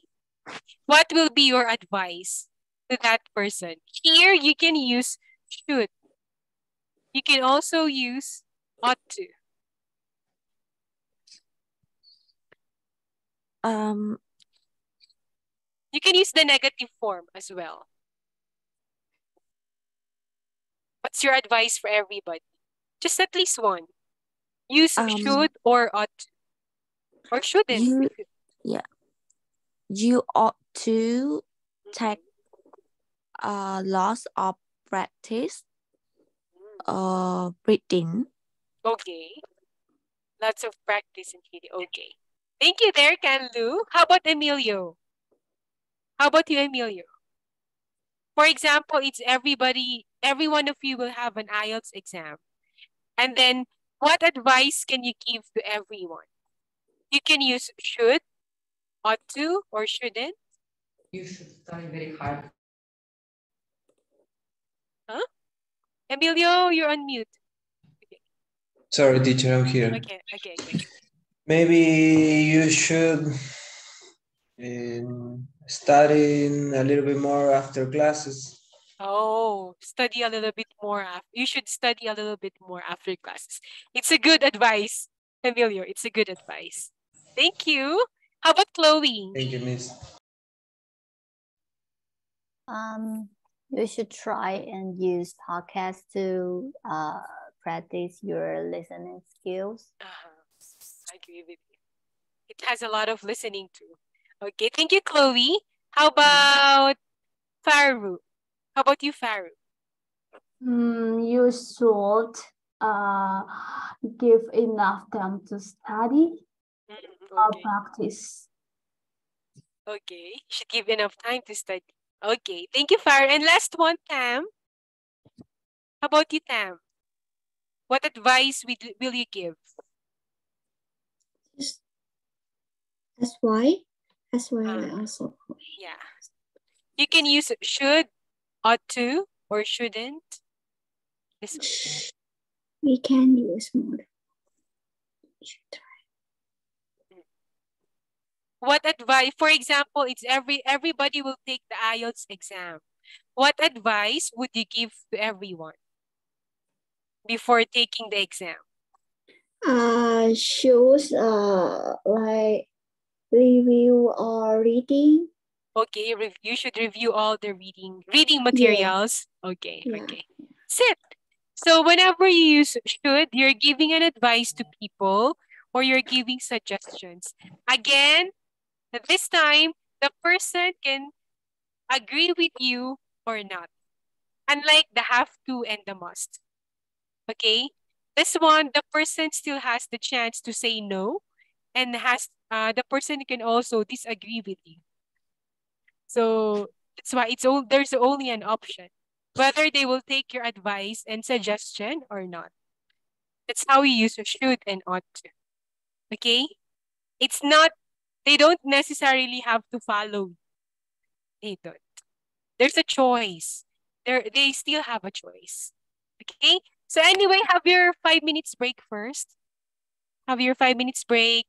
What will be your advice to that person? Here, you can use should. You can also use ought to. You can use the negative form as well. What's your advice for everybody? Just at least one. Use should or ought to. Or shouldn't. You ought to take lots of practice reading. Okay. Lots of practice in reading. Okay. Thank you there, Canlu. How about Emilio? How about you, Emilio? For example, it's every one of you will have an IELTS exam. And then what advice can you give to everyone? You can use should, ought to, or shouldn't. You should study very hard. Huh? Emilio, you're on mute. Okay. Sorry, teacher, I'm here. Okay. Maybe you should study a little bit more after classes. Oh, study a little bit more. You should study a little bit more after classes. It's a good advice, Emilio. It's a good advice. Thank you. How about Chloe? Thank you, Miss. You should try and use podcasts to practice your listening skills. I agree with you. It has a lot of listening too. Okay, thank you, Chloe. How about Faru? How about you, Faru? You should give enough time to study or practice. Okay, should give enough time to study. Okay, thank you, Faru. And last one, Tam. How about you, Tam? What advice will you give? That's why I also. Yeah. You can use should, ought to, or shouldn't. This one. We can use more. What advice? For example, it's everybody will take the IELTS exam. What advice would you give to everyone before taking the exam? Choose like review or reading. Okay, you should review all the reading materials. Yeah. Okay. Sit. So whenever you use should, you're giving an advice to people or you're giving suggestions. Again, this time, the person can agree with you or not. Unlike the have to and the must. Okay? This one, the person still has the chance to say no and the person can also disagree with you. So that's why there's only an option. Whether they will take your advice and suggestion or not. That's how we use should and ought to. Okay? They don't necessarily have to follow. They don't. There's a choice. They still have a choice. Okay? So anyway, have your 5 minutes break first. Have your 5 minutes break.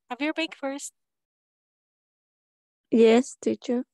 Have your break first. Yes, teacher.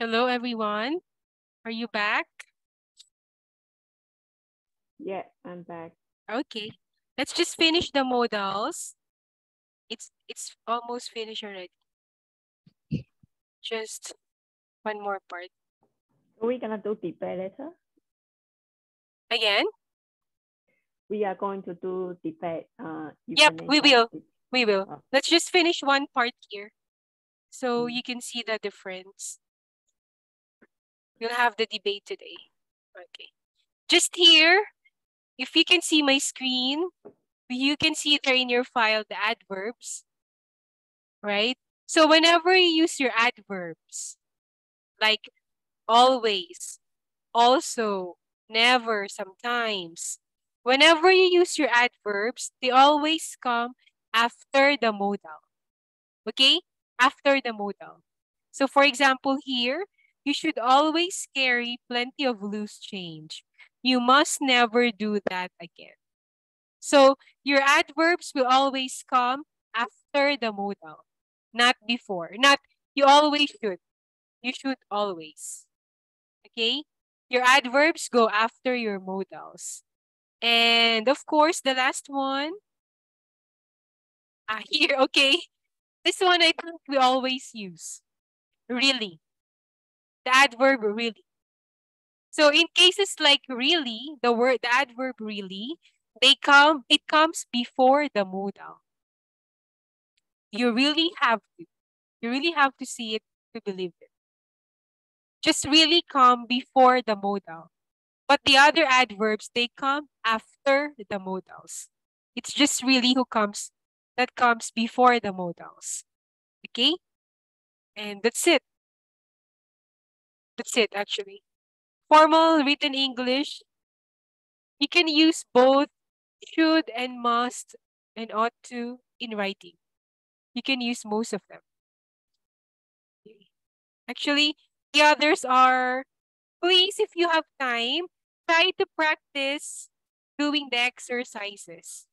Hello, everyone. Are you back? Yeah, I'm back. Okay. Let's just finish the modals. It's almost finished already. Just one more part. Are we gonna do debate later? Again? We are going to do debate. Yep, we will. We will. Oh. Let's just finish one part here. So you can see the difference. We'll have the debate today. Okay. Just here, if you can see my screen, you can see there in your file the adverbs, right? So whenever you use your adverbs, like always, also, never, sometimes, whenever you use your adverbs, they always come after the modal. Okay? After the modal. So for example here, you should always carry plenty of loose change. You must never do that again. So your adverbs will always come after the modal, not before. Not, you always should. You should always. Okay? Your adverbs go after your modals. And of course, the last one, here, okay. This one I think we always use. Really. The adverb really. So in cases like really, the adverb really, it comes before the modal. You really have to see it to believe it. Just really come before the modal. But the other adverbs, they come after the modals. It's just really that comes before the modals. Okay? And that's it. That's it, actually. Formal written English, you can use both should and must and ought to in writing. You can use most of them. Actually, the others are, please, if you have time, try to practice doing the exercises.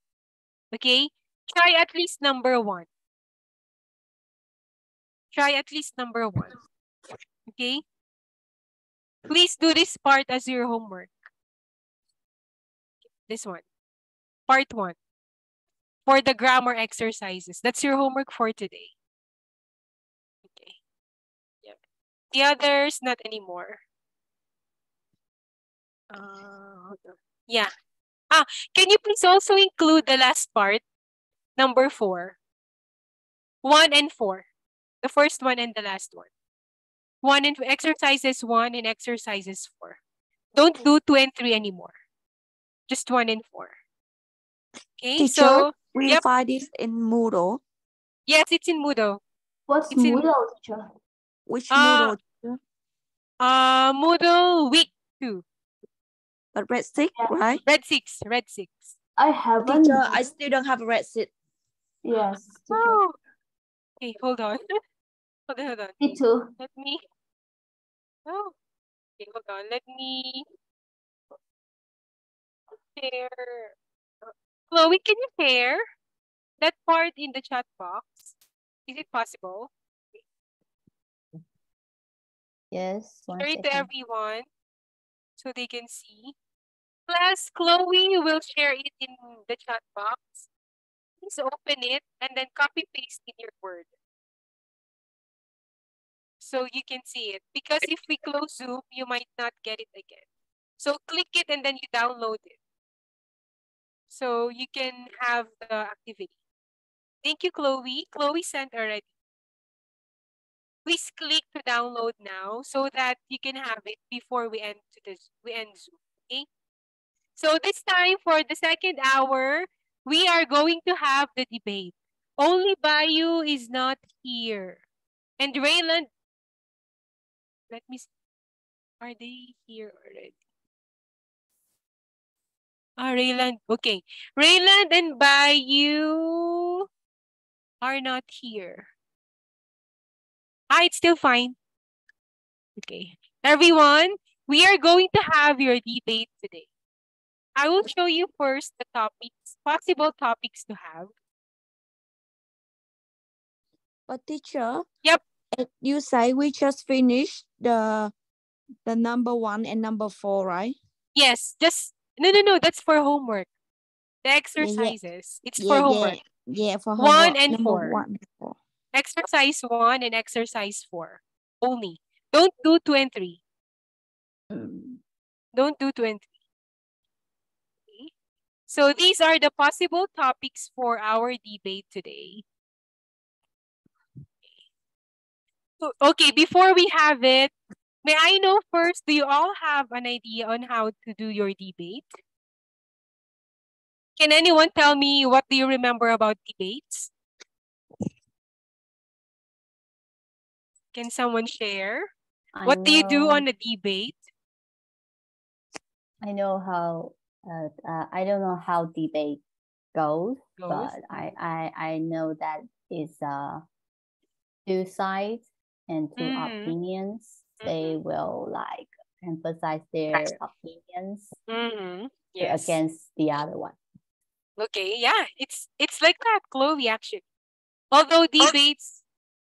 Okay? Try at least number 1. Try at least number 1. Okay? Please do this part as your homework. This one. Part 1. For the grammar exercises. That's your homework for today. Okay. Yeah. The others, not anymore. Yeah. Can you please also include the last part? Number 4. 1 and 4. The first one and the last one. Exercises 1 and exercises 4. Don't do 2 and 3 anymore. Just 1 and 4. Okay, Teacher, so we find this in Moodle. Yes, it's in Moodle. What's Moodle, teacher? Which Moodle? Moodle week 2. But Red 6, right? Red 6. I haven't. Teacher, I still don't have a Red 6. Yes. Oh. Okay, hold on. Hold on. Me too. Let me. Oh. Okay, hold on. Let me share. Chloe, can you share that part in the chat box? Is it possible? Yes. Share it to everyone so they can see. Plus, Chloe will share it in the chat box. Please open it and then copy paste in your Word. So you can see it. Because if we close Zoom, you might not get it again. So click it and then you download it. So you can have the activity. Thank you, Chloe. Chloe sent already. Please click to download now so that you can have it before we end Zoom. Okay? So this time for the second hour, we are going to have the debate. Only Bayu is not here. And Raylan, let me see. Are they here already? Raylan, okay. Raylan and Bayu are not here. It's still fine. Okay. Everyone, we are going to have your debate today. I will show you first the topics, possible topics to have. But teacher, yep. You say we just finished the number 1 and number 4, right? Yes, just no. That's for homework. The exercises. It's for homework. Yeah, for homework. 1 and number 4. 1 and 4. Exercise 1 and exercise 4 only. Don't do 2 and 3. Don't do 2 and 3. Okay. So these are the possible topics for our debate today. Okay, before we have it, may I know first, do you all have an idea on how to do your debate? Can anyone tell me what do you remember about debates? Can someone share? What do you do on a debate? I know how, I don't know how debate goes. But I know that it's two sides and two opinions. They will like emphasize their opinions against the other one. Okay, yeah, it's like that, Chloe, actually. Although debates,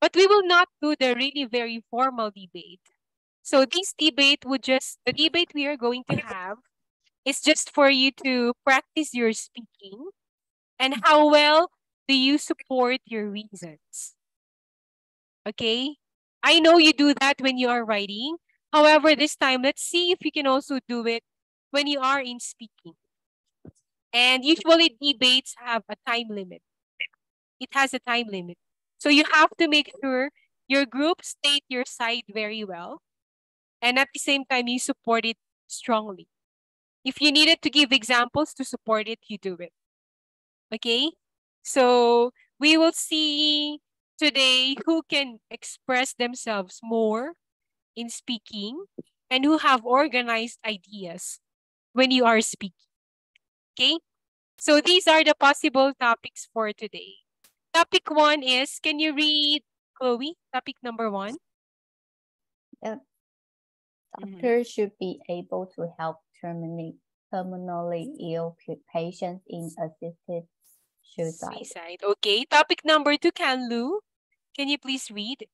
but we will not do the really very formal debate. So this debate the debate we are going to have is just for you to practice your speaking and how well do you support your reasons. Okay? I know you do that when you are writing. However, this time, let's see if you can also do it when you are in speaking. And usually debates have a time limit. It has a time limit. So you have to make sure your group state your side very well. And at the same time, you support it strongly. If you needed to give examples to support it, you do it. Okay? So we will see today who can express themselves more in speaking and who have organized ideas when you are speaking. Okay? So these are the possible topics for today. Topic 1 is, can you read, Chloe, topic number 1? Doctors should be able to help terminally ill patients in assisted suicide. Okay. Topic number 2, Kanlu. Can you please read?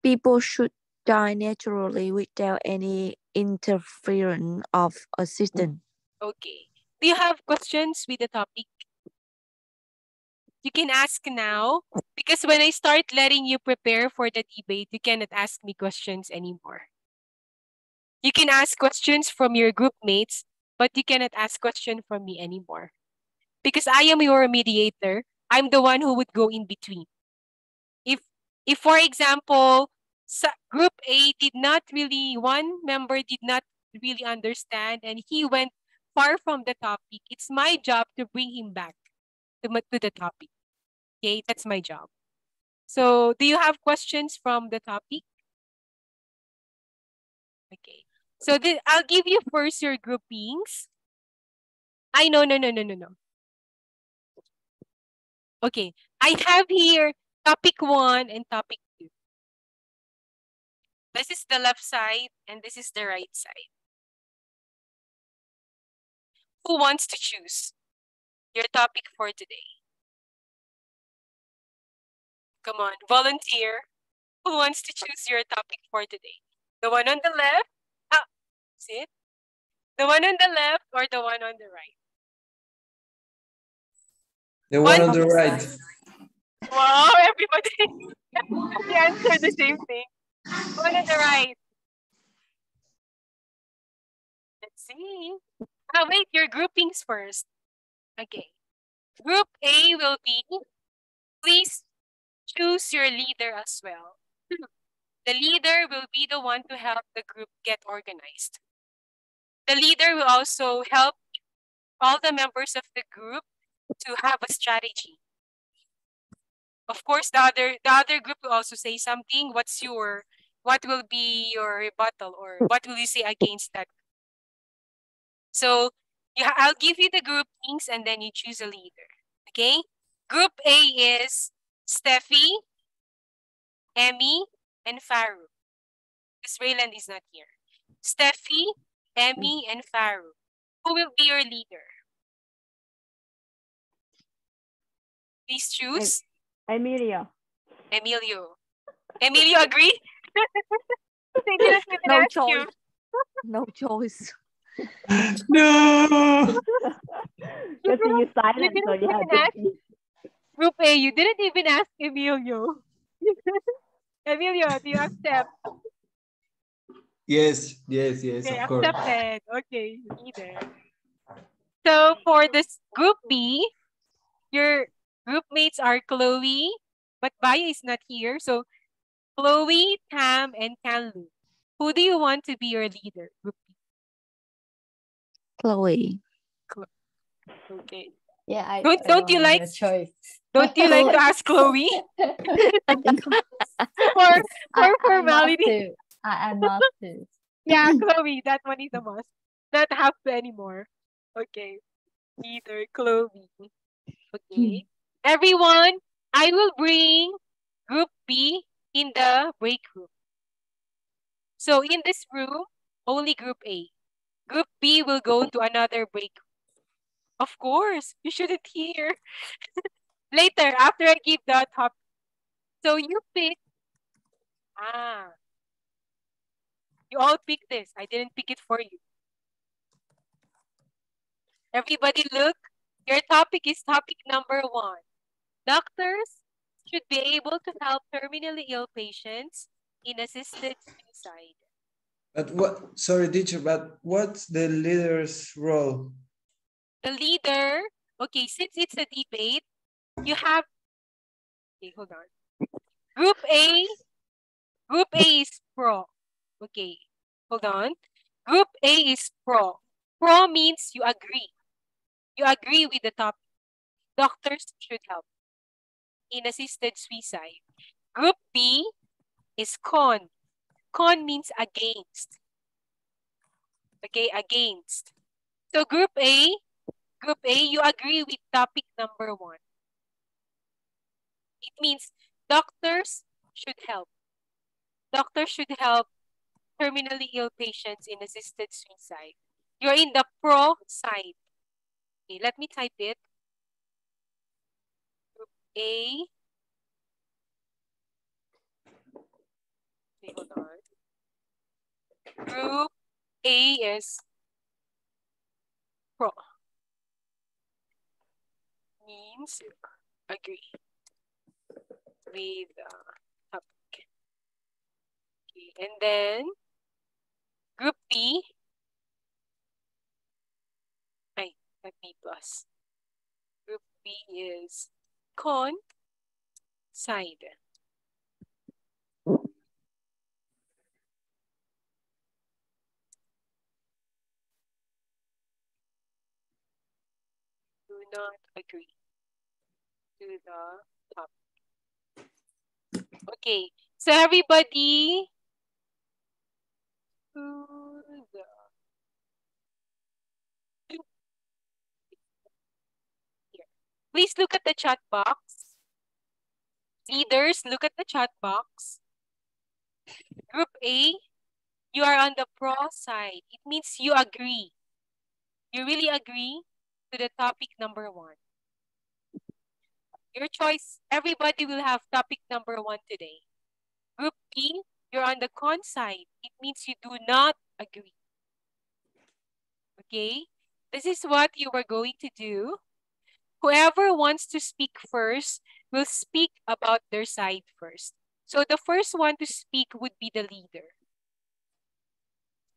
People should die naturally without any interference of assistance. Okay. Do you have questions with the topic? You can ask now, because when I start letting you prepare for the debate, you cannot ask me questions anymore. You can ask questions from your group mates, but you cannot ask questions from me anymore. Because I am your mediator, I'm the one who would go in between. If for example, group A one member did not really understand and he went far from the topic, it's my job to bring him back to the topic. Okay, that's my job. So do you have questions from the topic? Okay. So I'll give you first your groupings. No. Okay. I have here topic 1 and topic 2. This is the left side and this is the right side. Who wants to choose your topic for today? Come on, volunteer. Who wants to choose your topic for today? The one on the left? Is it? The one on the left or the one on the right? The one on the right. Wow, everybody answered the same thing. One on the right. Let's see. Wait, your groupings first. Okay. Group A will be, please choose your leader as well. The leader will be the one to help the group get organized. The leader will also help all the members of the group to have a strategy. Of course, the other group will also say something. What will be your rebuttal, or what will you say against that? So I'll give you the groupings and then you choose a leader. Okay? Group A is Steffi, Emmy, and Faru. Because Rayland is not here. Steffi, Emmy, and Faru. Who will be your leader? Please choose. Emilia. Emilio. Emilio, agree? They didn't even No ask choice. you. No choice. No. Because you silent, didn't so you have even to ask. Group A, you didn't even ask Emilio. Emilio, do you accept? Yes, Okay, of course. accepted. Okay, neither. So for this group B, your group mates are Chloe, but Baya is not here. So Chloe, Tam, and Kanlu. Who do you want to be your leader? Group B. Chloe. Okay. Yeah, don't you like choice? Don't you like to ask Chloe? for formality. I must to. Yeah, Chloe, that one is a must. Not have to anymore. Okay. Either Chloe. Okay. Everyone, I will bring group B in the break room. So in this room, only group A. Group B will go to another break room. Of course, you shouldn't hear. Later, after I give the topic. So you pick. You all pick this. I didn't pick it for you. Everybody look. Your topic is topic number 1. Doctors should be able to help terminally ill patients in assisted suicide. But what, sorry teacher, but what's the leader's role? The leader, okay, since it's a debate, you have, okay, hold on. Group A is pro. Okay, hold on. Group A is pro. Pro means you agree. You agree with the topic. Doctors should help in assisted suicide. Group B is con. Con means against. Okay, against. So Group A, you agree with topic number 1. It means doctors should help. Doctors should help terminally ill patients in assisted suicide. You're in the pro side. Okay, let me type it. Group A. Okay, hold on. Group A is pro. Means agree with topic. Okay, and then Group B. Let me plus. Group B is con side. Do not agree to the topic. Okay, so everybody here. Please look at the chat box. Leaders, look at the chat box. Group A, you are on the pro side. It means you agree. You really agree to the topic number 1. Your choice, everybody will have topic number 1 today. Group B, you're on the con side. It means you do not agree. Okay? This is what you are going to do. Whoever wants to speak first will speak about their side first. So the first one to speak would be the leader.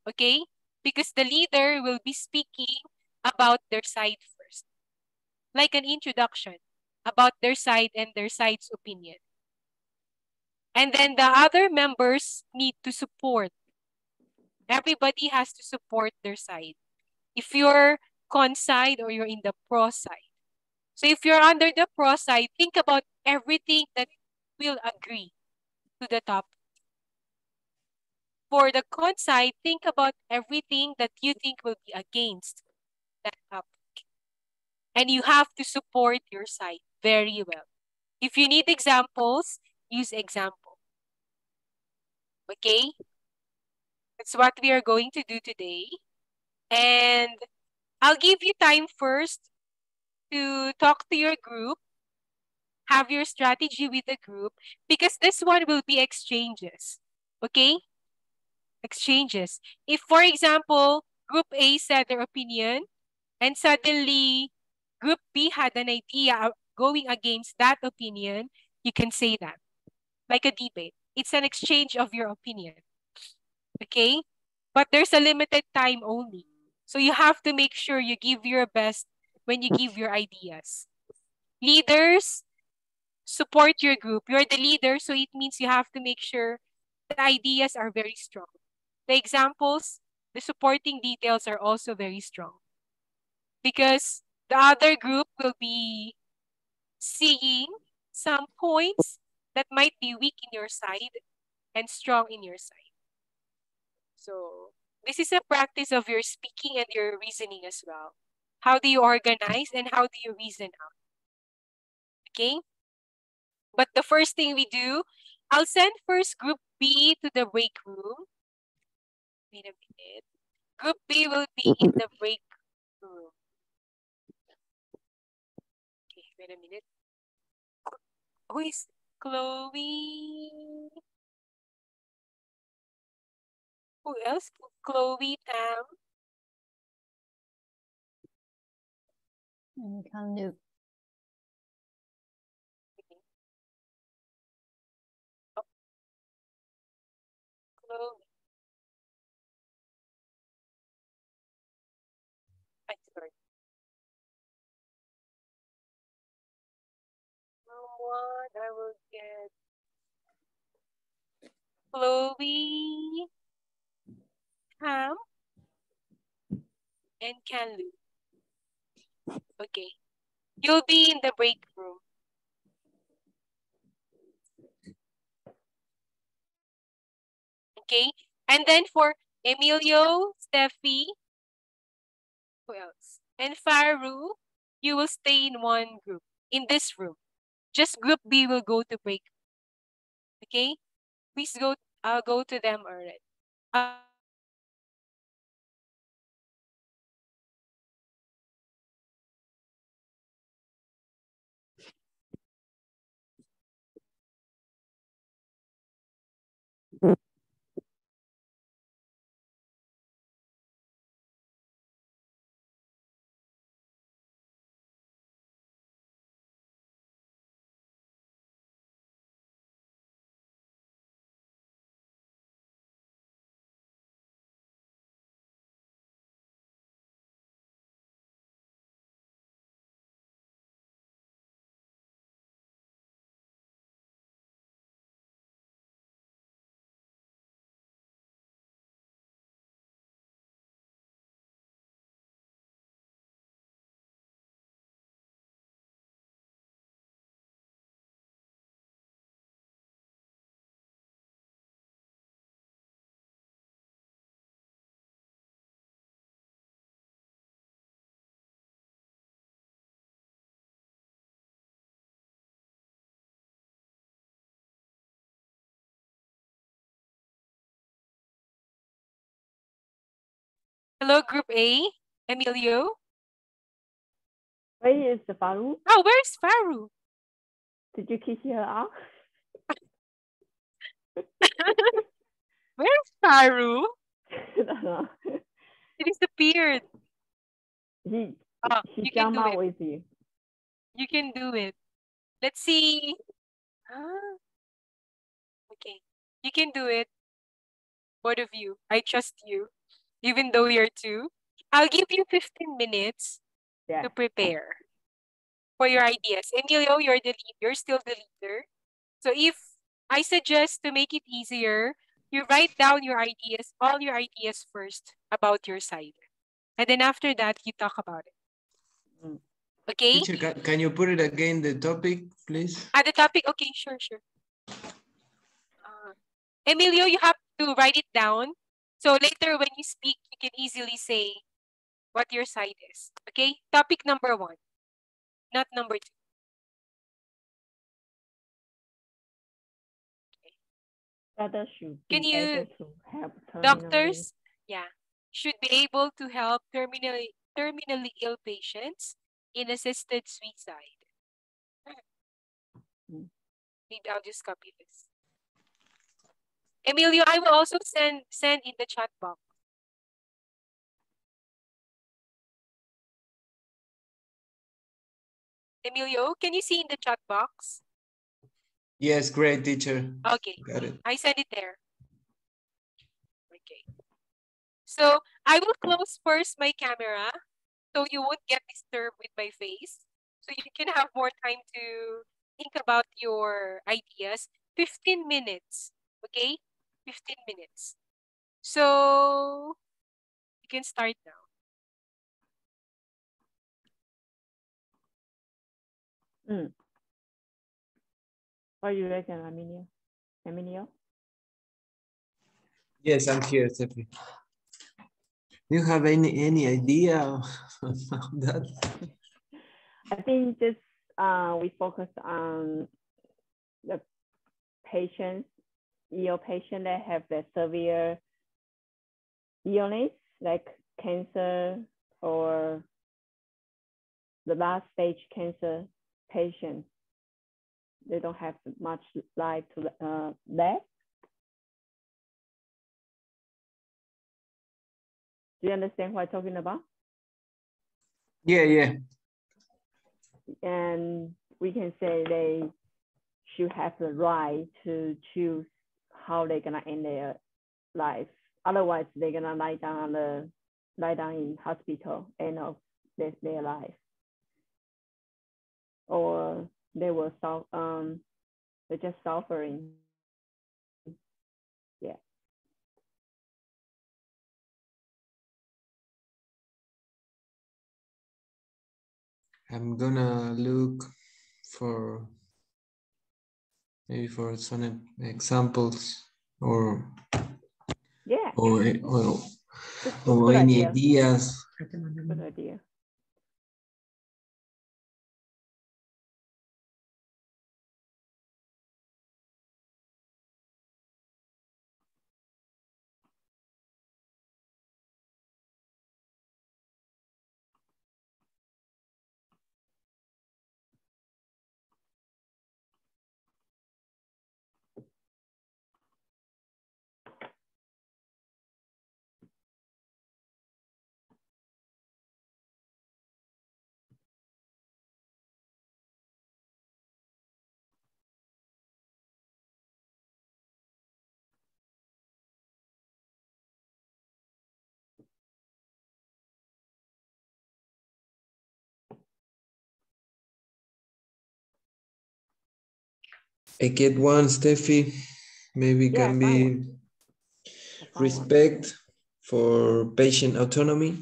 Okay? Because the leader will be speaking about their side first. Like an introduction about their side and their side's opinion. And then the other members need to support. Everybody has to support their side. If you're con side or you're in the pro side. So if you're under the pro side, think about everything that will agree to the topic. For the con side, think about everything that you think will be against that topic. And you have to support your side very well. If you need examples, use example. Okay? That's what we are going to do today. And I'll give you time first to talk to your group. have your strategy with the group, because this one will be exchanges. Okay? Exchanges. If, for example, group A said their opinion, and suddenly group B had an idea going against that opinion, you can say that. Like a debate. It's an exchange of your opinion. Okay? But there's a limited time only. So you have to make sure you give your best when you give your ideas. Leaders, support your group. You're the leader, so it means you have to make sure the ideas are very strong. The examples, the supporting details are also very strong. Because the other group will be seeing some points that might be weak in your side and strong in your side. So this is a practice of your speaking and your reasoning as well. How do you organize and how do you reason out? Okay? But the first thing we do, I'll send first group B to the break room. Wait a minute. Group B will be in the break room. Okay, wait a minute. Who is Chloe? Who else? Chloe, Tam. And Canlu. Oh. Chloe. I'm sorry. What I will get. Chloe, Tam, and Canlu. Okay. You'll be in the break room. Okay. And then for Emilio, Steffi, who else? And Faru, you will stay in one group, in this room. Just group B will go to break. Okay? Please go, go to them already. Hello, Group A. Emilio. Where is the Faru? Oh, where's Faru? Did you kick her out? Where's Faru? No. It disappeared. She you can jumped do out it. with you. You can do it. Let's see. Okay. You can do it. Both of you. I trust you. Even though you're two. I'll give you 15 minutes to prepare for your ideas. Emilio, you're the lead. You're still the leader. So if I suggest to make it easier, you write down your ideas, all your ideas first about your side. And then after that, you talk about it. Okay? Teacher, can you put it again, the topic, please? The topic? Okay, sure. Emilio, you have to write it down. So later when you speak, you can easily say what your side is. Okay? Topic number 1, not number 2. Doctors should be Can you, able to help doctors, should be able to help terminally ill patients in assisted suicide. Maybe I'll just copy this. Emilio, I will also send in the chat box. Emilio, can you see in the chat box? Yes, great, teacher. Okay. Got it. I sent it there. Okay. So I will close first my camera so you won't get disturbed with my face. So you can have more time to think about your ideas. 15 minutes. Okay? 15 minutes. So you can start now. Are you ready, Emilio? Yes, I'm here, Steffi. Do you have any idea about that? I think just we focus on the patients, EO patient that have the severe illness like cancer or the last stage cancer patient. They don't have much life to left. Do you understand what I'm talking about? Yeah. And we can say they should have the right to choose how they're gonna end their life. Otherwise, they're gonna lie down in hospital, end of their life, or they will they're just suffering. Yeah. I'm gonna look for maybe for some examples or any ideas. Good idea. I get one, Steffi. Maybe can be respect for patient autonomy.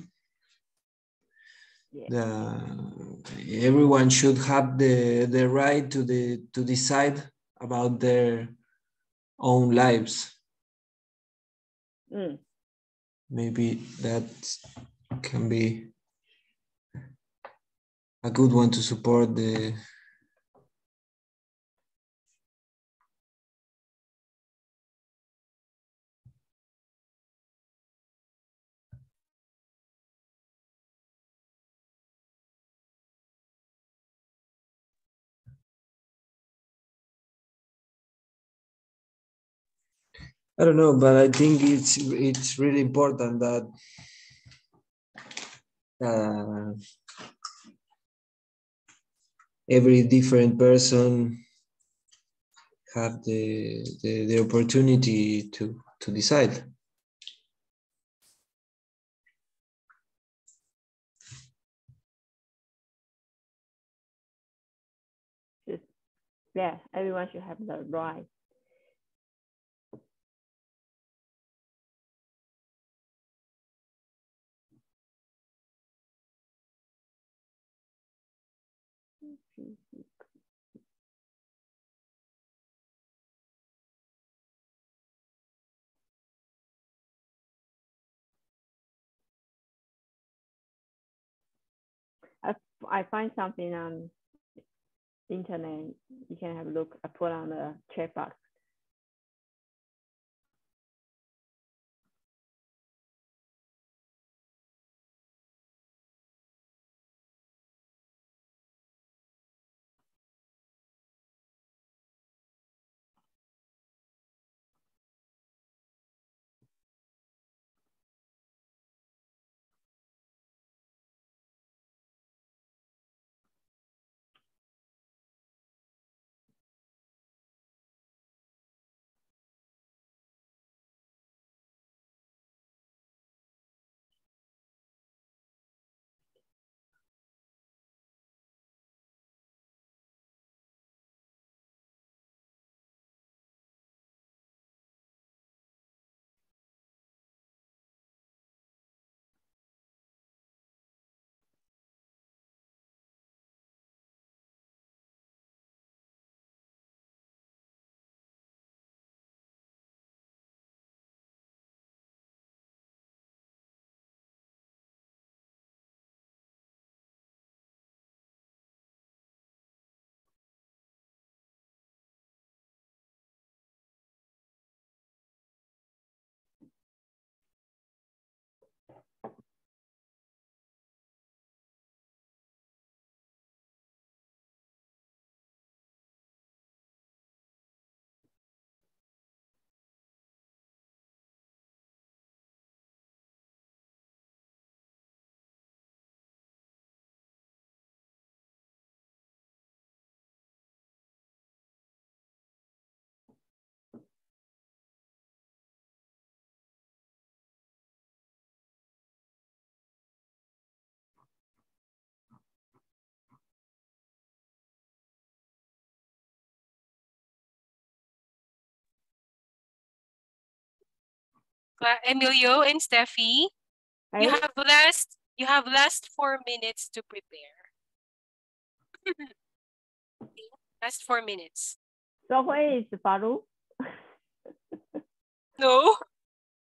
Everyone should have the right to decide about their own lives. Maybe that can be a good one to support the I don't know, but I think it's really important that every different person have the opportunity to decide. Yeah, everyone should have the right. I find something on internet. You can have a look. I put on the chat box. Emilio and Steffi, hey? you have last 4 minutes to prepare. Last 4 minutes. So where is Faru? No,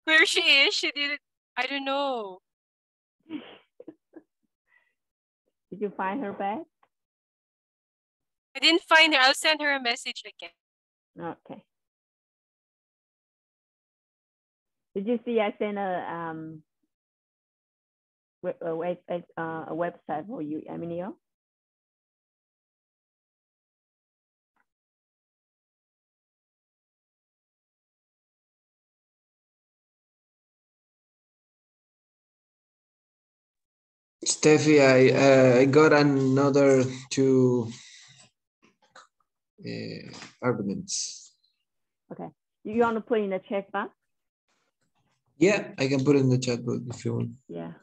where she is? She didn't. I don't know. Did you find her back? I didn't find her. I'll send her a message again. Okay. Did you see I sent a website for you, Emilio? Steffi, I got another 2 arguments. Okay. You want to put in the chat box? Yeah, I can put it in the chat box if you want. Yeah.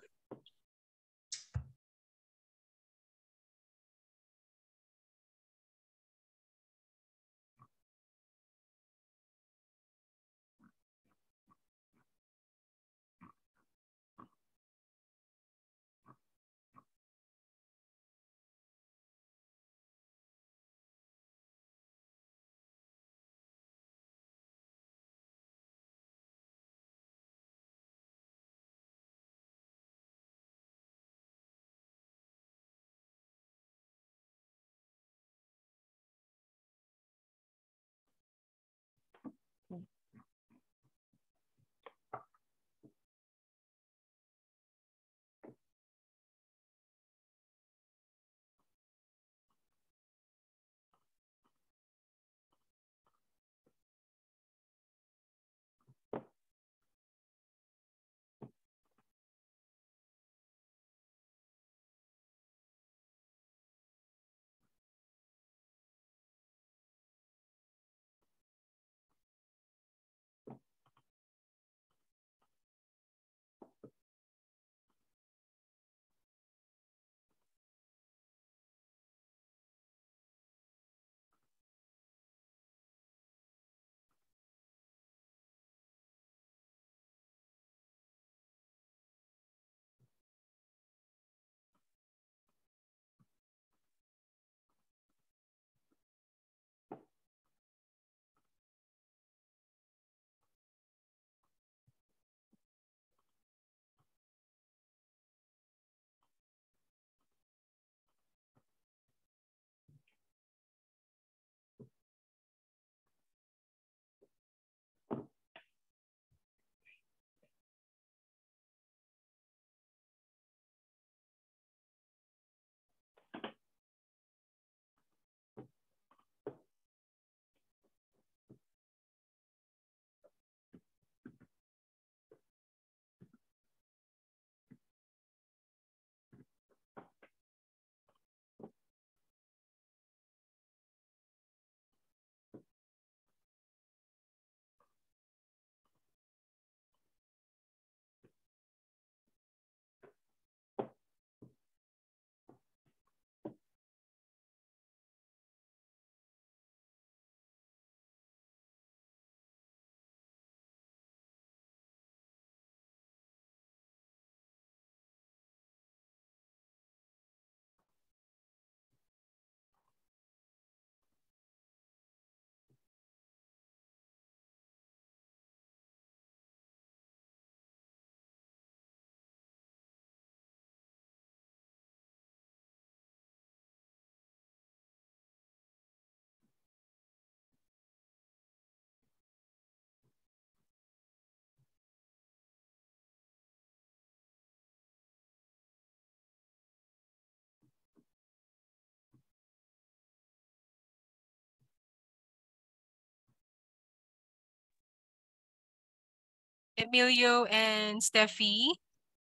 Emilio and Steffi.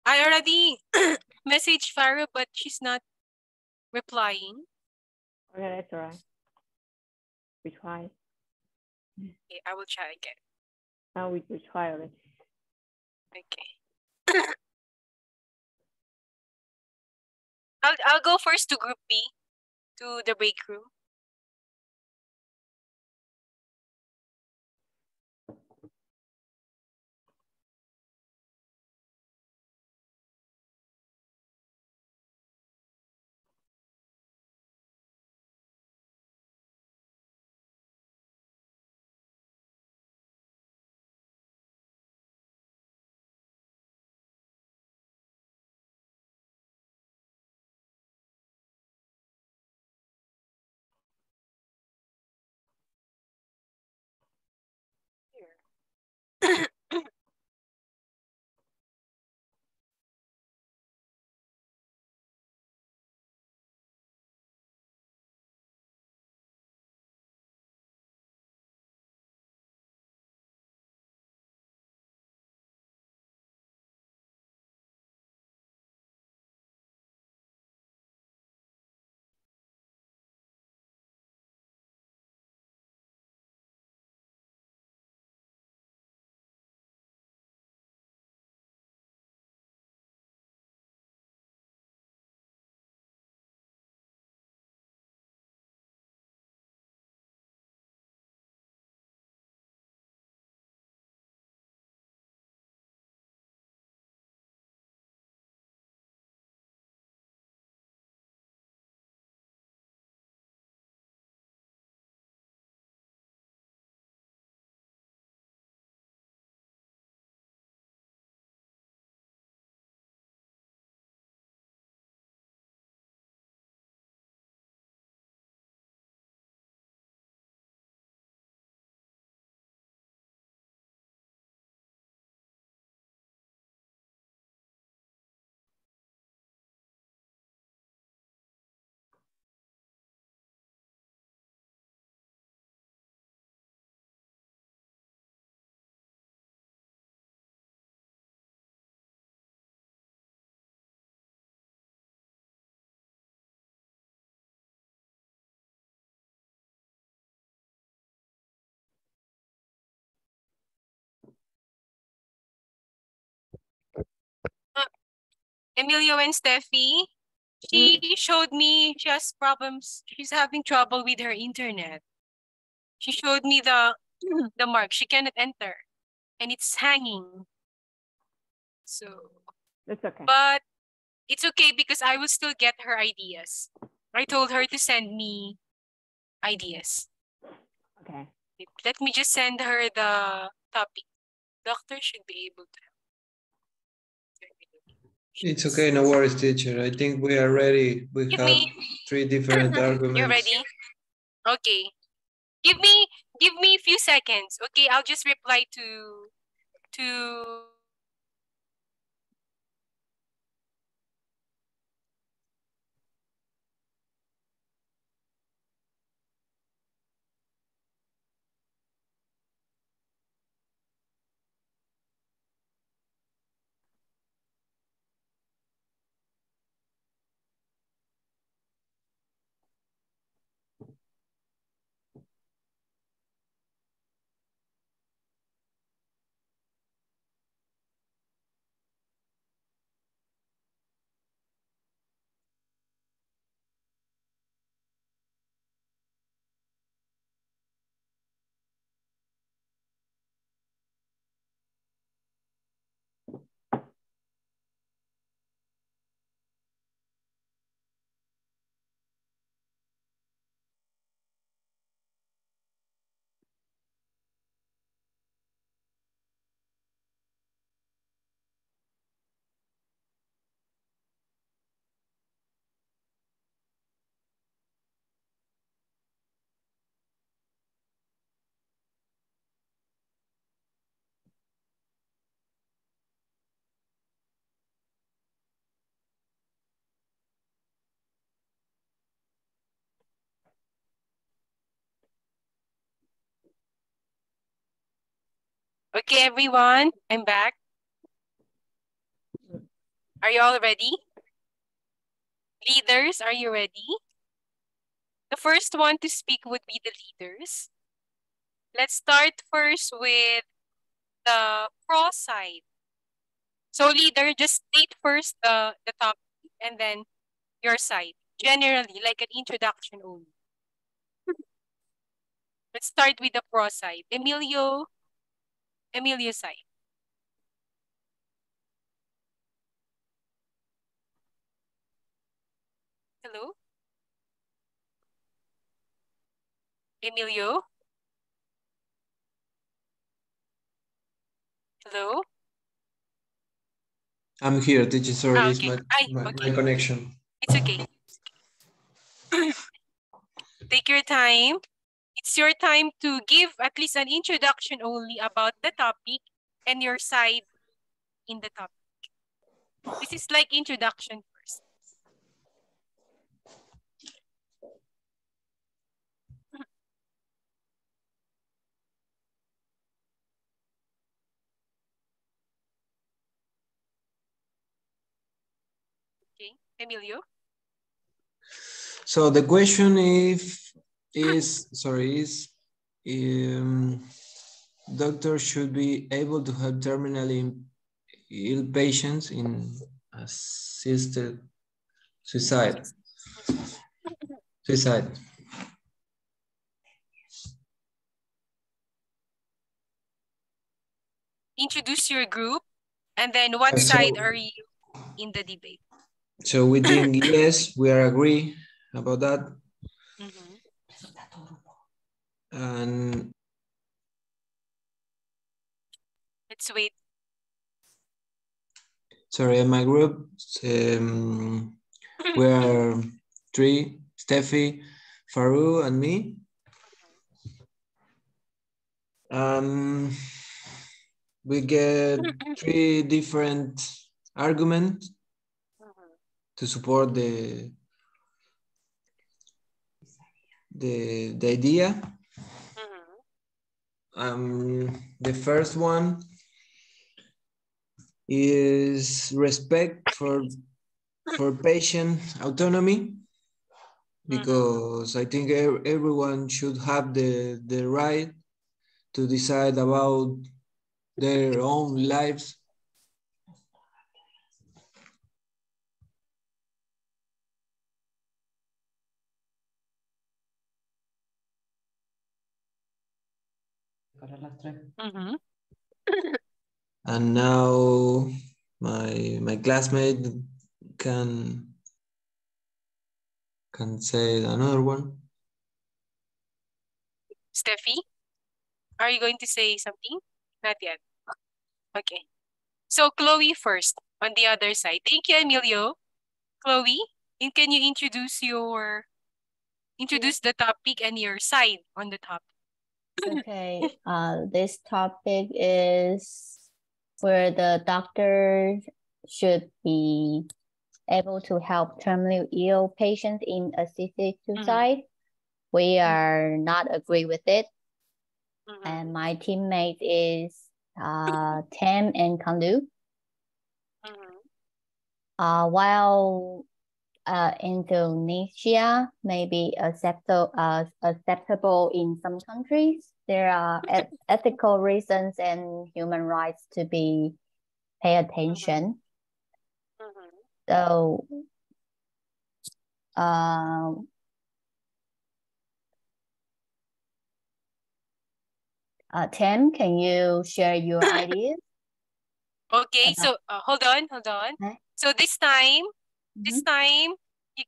I already messaged Farah, but she's not replying. Okay, that's all right. We try. Okay, I will try again. Now we try already. Okay. I'll go first to group B, to the break room. Emilio and Steffi, she showed me she has problems. She's having trouble with her internet. She showed me the mark. She cannot enter. And it's hanging. So. It's okay. But it's okay because I will still get her ideas. I told her to send me ideas. Okay. Let me just send her the topic. Doctor should be able to help. It's okay, no worries, teacher. I think we are ready. We have 3 different arguments. You're ready? Okay. Give me a few seconds. Okay, I'll just reply to Okay, everyone, I'm back. Are you all ready? Leaders, are you ready? The first one to speak would be the leaders. Let's start first with the pro side. So leader, just state first the topic and then your side. Generally, like an introduction only. Let's start with the pro side. Emilio side. Hello? Emilio? Hello? I'm here, teacher. Sorry, okay. it's my connection. It's okay. Take your time. It's your time to give at least an introduction only about the topic and your side in the topic. This is like introduction first. Okay, Emilio. So the question is doctors should be able to help terminally ill patients in assisted suicide. Introduce your group and then what side are you in the debate? So we think yes, we are agree about that. And let's wait. Sorry, in my group, we are 3, Steffi, Faru, and me. We get 3 different arguments to support the idea. The first one is respect for patient autonomy, because I think everyone should have the right to decide about their own lives. And now my classmate can say another one. Steffi, are you going to say something? Not yet. Okay. So Chloe first on the other side. Thank you, Emilio. Chloe, and can you introduce the topic and your side on the topic? Okay. This topic is where the doctor should be able to help terminally ill patients in assisted suicide. We are not agree with it. And my teammate is Tam and Kandu. While Indonesia may be acceptable in some countries, there are ethical reasons and human rights to be pay attention. So Tam, can you share your ideas? Okay, so hold on. Okay. So this time you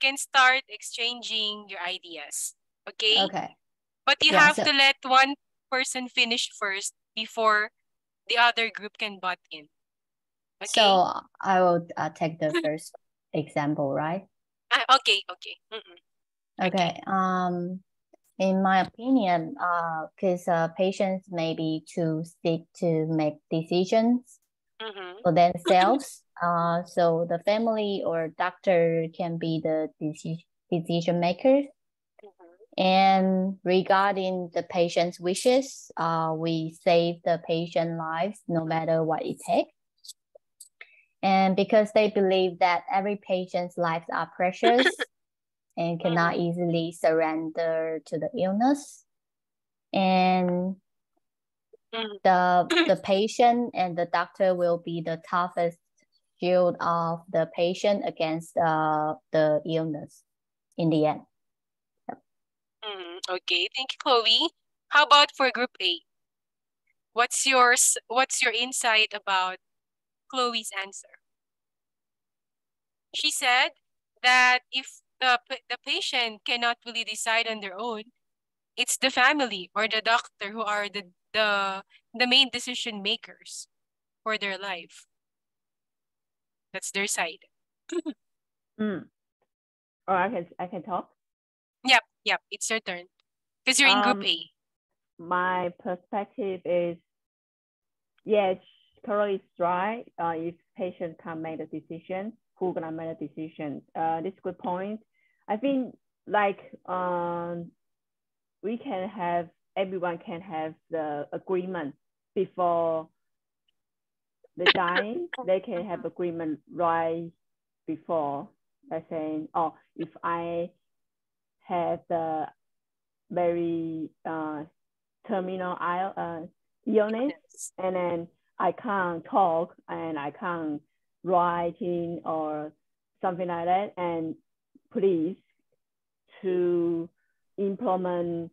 can start exchanging your ideas. Okay? Okay. But you have to let one person finish first before the other group can butt in. Okay? So I will take the first example, right? Okay. Okay. In my opinion, because patients may be too sick to make decisions for themselves. So the family or doctor can be the decision makers. And regarding the patient's wishes, we save the patient lives no matter what it takes. And because they believe that every patient's lives are precious and cannot easily surrender to the illness. And the patient and the doctor will be the toughest shield of the patient against the illness in the end. Okay, thank you, Chloe. How about for group A? What's your insight about Chloe's answer? She said that if the patient cannot really decide on their own, it's the family or the doctor who are the main decision makers for their life. That's their side. Or I can talk? Yep, it's your turn. Because you're in group A. My perspective is, yes, Carol is right. If patient can't make a decision, who gonna make a decision? This is a good point. I think like everyone can have the agreement before the dying. They can have agreement right before. By saying, oh, if I have the very terminal illness, and then I can't talk and I can't write in or something like that, and please to implement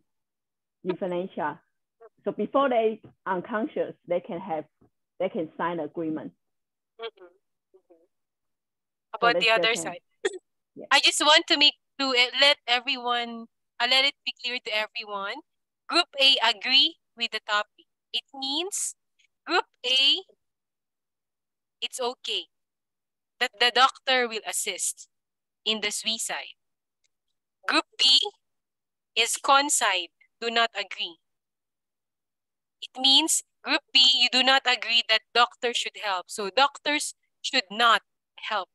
euthanasia. So before they unconscious, they can sign agreement. About the other side. Yeah. I just want to let it be clear to everyone. Group A agree with the topic. It means Group A, it's okay that the doctor will assist in the suicide. Group B is con side, do not agree. It means Group B, you do not agree that doctors should help. So doctors should not help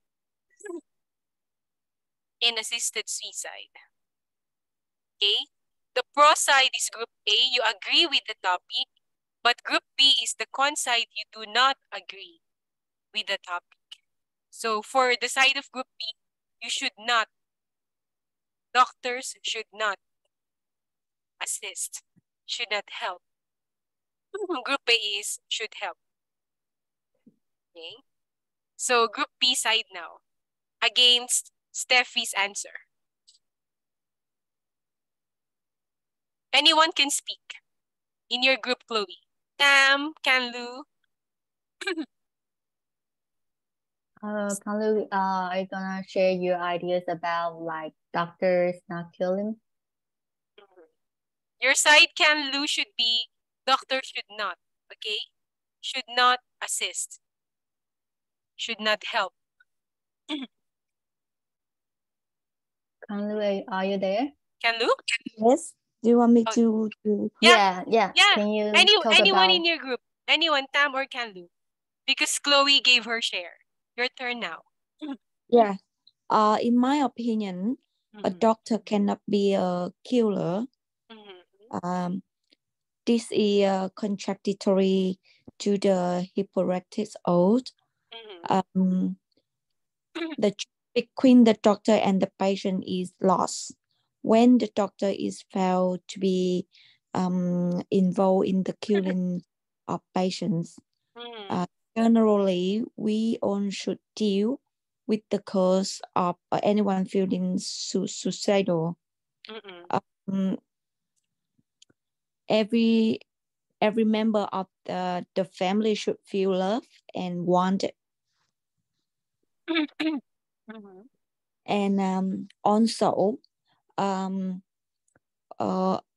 in assisted suicide. Okay? The pro side is Group A, you agree with the topic, but Group B is the con side, you do not agree with the topic. So for the side of Group B, doctors should not assist, should not help. Group A is should help. Okay? So Group B side now, against Steffi's answer. Anyone can speak. in your group, Chloe? Tam, Canlu. Canlu, are you gonna share your ideas about like doctors not killing? Your side, Canlu, should be doctor should not, okay? Should not assist. Should not help. Canlu, are you there? Canlu? Yes. Do you want me to? Yeah. Can you anyone about... in your group? Anyone, Tam or Canlu? Because Chloe gave her share. Your turn now. Yeah. In my opinion, a doctor cannot be a killer. This is contradictory to the Hippocrates oath. The between the doctor and the patient is lost when the doctor is found to be involved in the killing of patients. Generally, we all should deal with the cause of anyone feeling suicidal. Every member of the family should feel loved and wanted. And also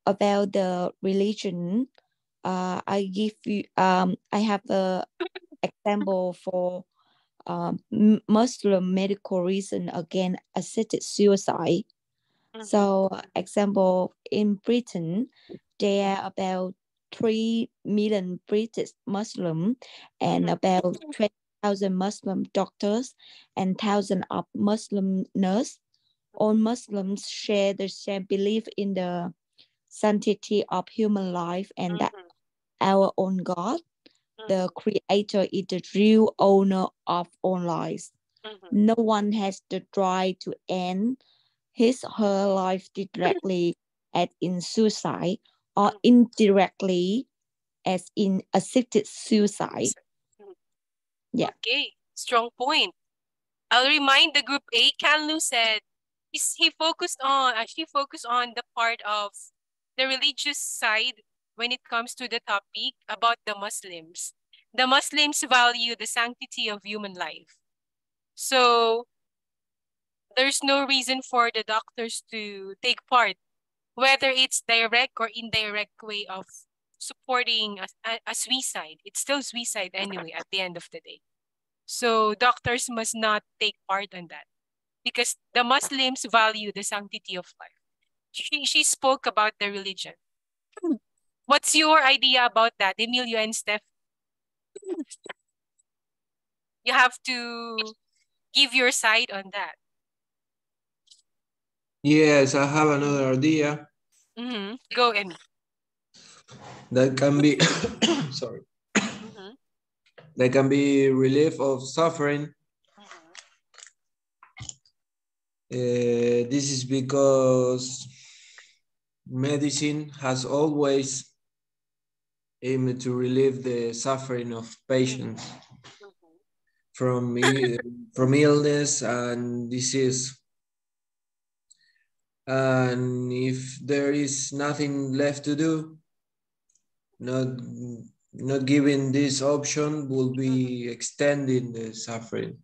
about the religion, I give you I have a example for Muslim medical reason against assisted suicide. So example, in Britain, there are about 3 million British Muslim and about 20,000 Muslim doctors and thousands of Muslim nurses. All Muslims share the same belief in the sanctity of human life and that our own God, the creator, is the real owner of all lives. No one has the right to end his or her life directly as in suicide or indirectly as in assisted suicide. Yeah. Okay, strong point. I'll remind the group A, Canlu said she focused on the part of the religious side when it comes to the topic about the Muslims. The Muslims value the sanctity of human life. So there's no reason for the doctors to take part, whether it's direct or indirect way of supporting a suicide. It's still suicide anyway at the end of the day. So doctors must not take part in that because the Muslims value the sanctity of life. She spoke about the religion. What's your idea about that, Emilio and Steph? You have to give your side on that. Yes, I have another idea. Go, Emmy. That can be, sorry. That can be relief of suffering. This is because medicine has always aimed to relieve the suffering of patients from illness and disease. And if there is nothing left to do, not giving this option will be extending the suffering.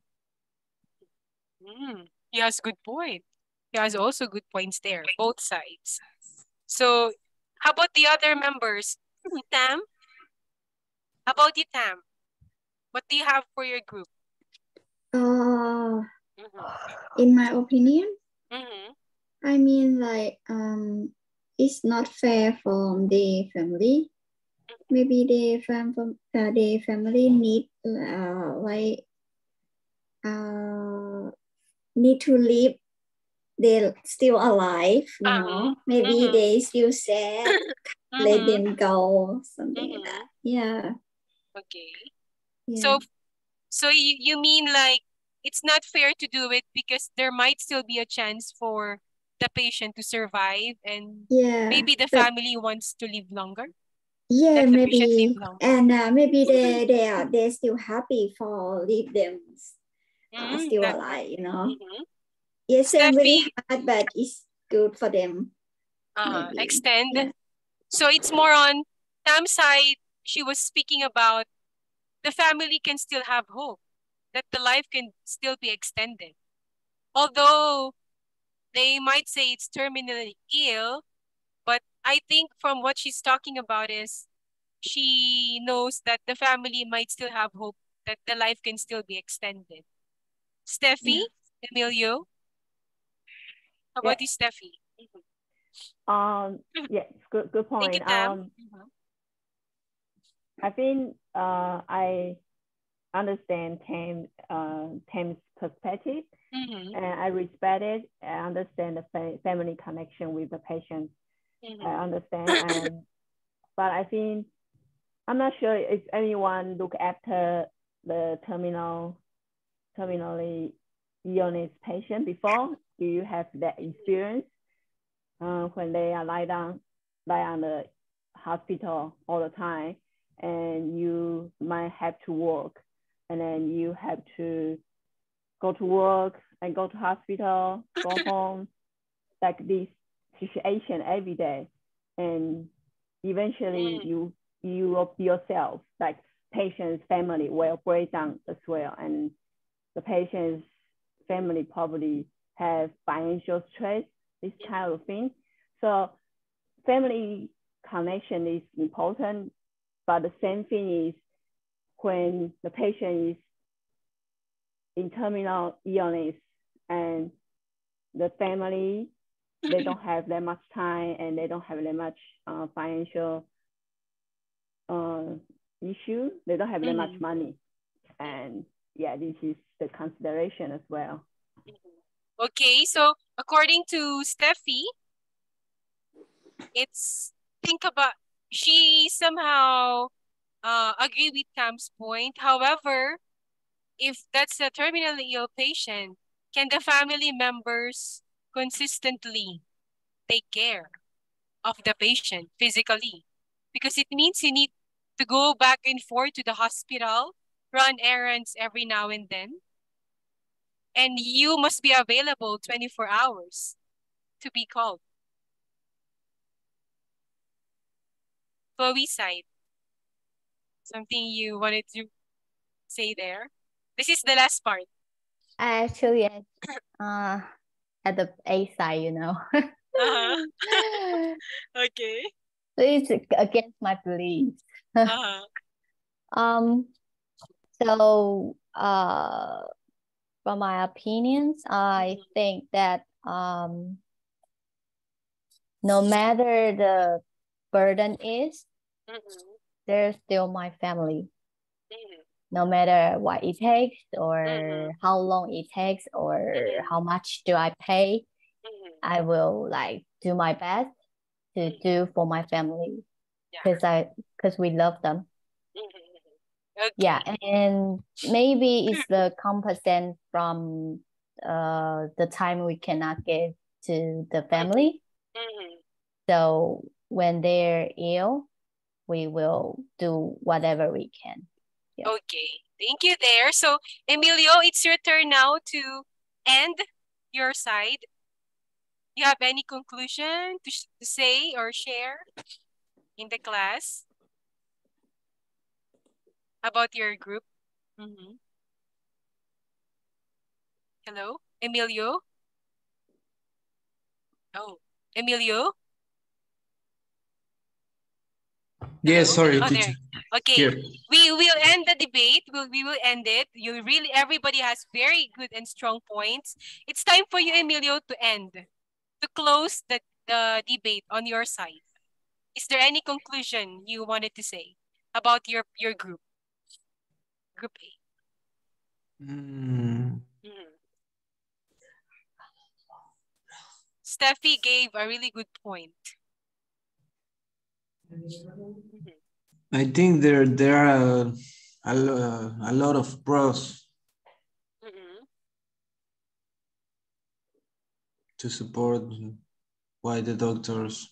He has good point. He has also good points there, both sides. So how about the other members? Tam? How about you, Tam? What do you have for your group? In my opinion, I mean, like, it's not fair for the family. Maybe the family need need to live. They're still alive, you know. Maybe they still sad. Let them go, something like that. Yeah. Okay. Yeah. So you mean like it's not fair to do it because there might still be a chance for the patient to survive and maybe the family wants to live longer? Yeah, maybe. And maybe they're still happy for leave them still alive, you know. Yes, it's very hard, but it's good for them. Extend. Yeah. So it's more on Tam's side, she was speaking about the family can still have hope, that the life can still be extended. Although they might say it's terminally ill, but I think from what she's talking about is she knows that the family might still have hope that the life can still be extended. Steffi, Emilio, how about you, Steffi? Yes, good point. Thank you, Tam. I think I understand Tam's perspective, and I respect it. I understand the family connection with the patient. I understand, but I think I'm not sure if anyone look after the terminally illness patient before. Do you have that experience when they are lie on the hospital all the time, and you might have to work, and then you have to go to work and go to hospital, go home, like this situation every day, and eventually you yourself, like patient's family, will break down as well, and the patient's family probably have financial stress, this kind of thing. So family connection is important, but the same thing is when the patient is in terminal illness and the family, they don't have that much time and they don't have that much financial issue. They don't have that much money. And yeah, this is the consideration as well. Okay, so according to Steffi, it's think about, she somehow agree with Tam's point. However, if that's a terminally ill patient, can the family members consistently take care of the patient physically? Because it means you need to go back and forth to the hospital, run errands every now and then, and you must be available 24 hours to be called. Chloe side, something you wanted to say there? This is the last part. Actually, at the A side, you know. Okay. So it's against my beliefs. So from my opinions, I think that no matter the burden is, they're still my family. No matter what it takes, or how long it takes, or how much do I pay, I will like do my best to do for my family, because we love them. Okay. Yeah, and maybe it's the compensation from the time we cannot give to the family. So when they're ill, we will do whatever we can. Yeah. Okay, thank you there. So Emilio, it's your turn now to end your side. You have any conclusion to say or share in the class about your group? Hello, Emilio? Oh, Emilio? Yes, sorry, oh, teacher. Okay, here. We will end the debate. We will end it. Everybody has very good and strong points. It's time for you, Emilio, to end, to close the debate on your side. Is there any conclusion you wanted to say about your group? Group A. Steffi gave a really good point. I think there are a lot of pros to support why the doctors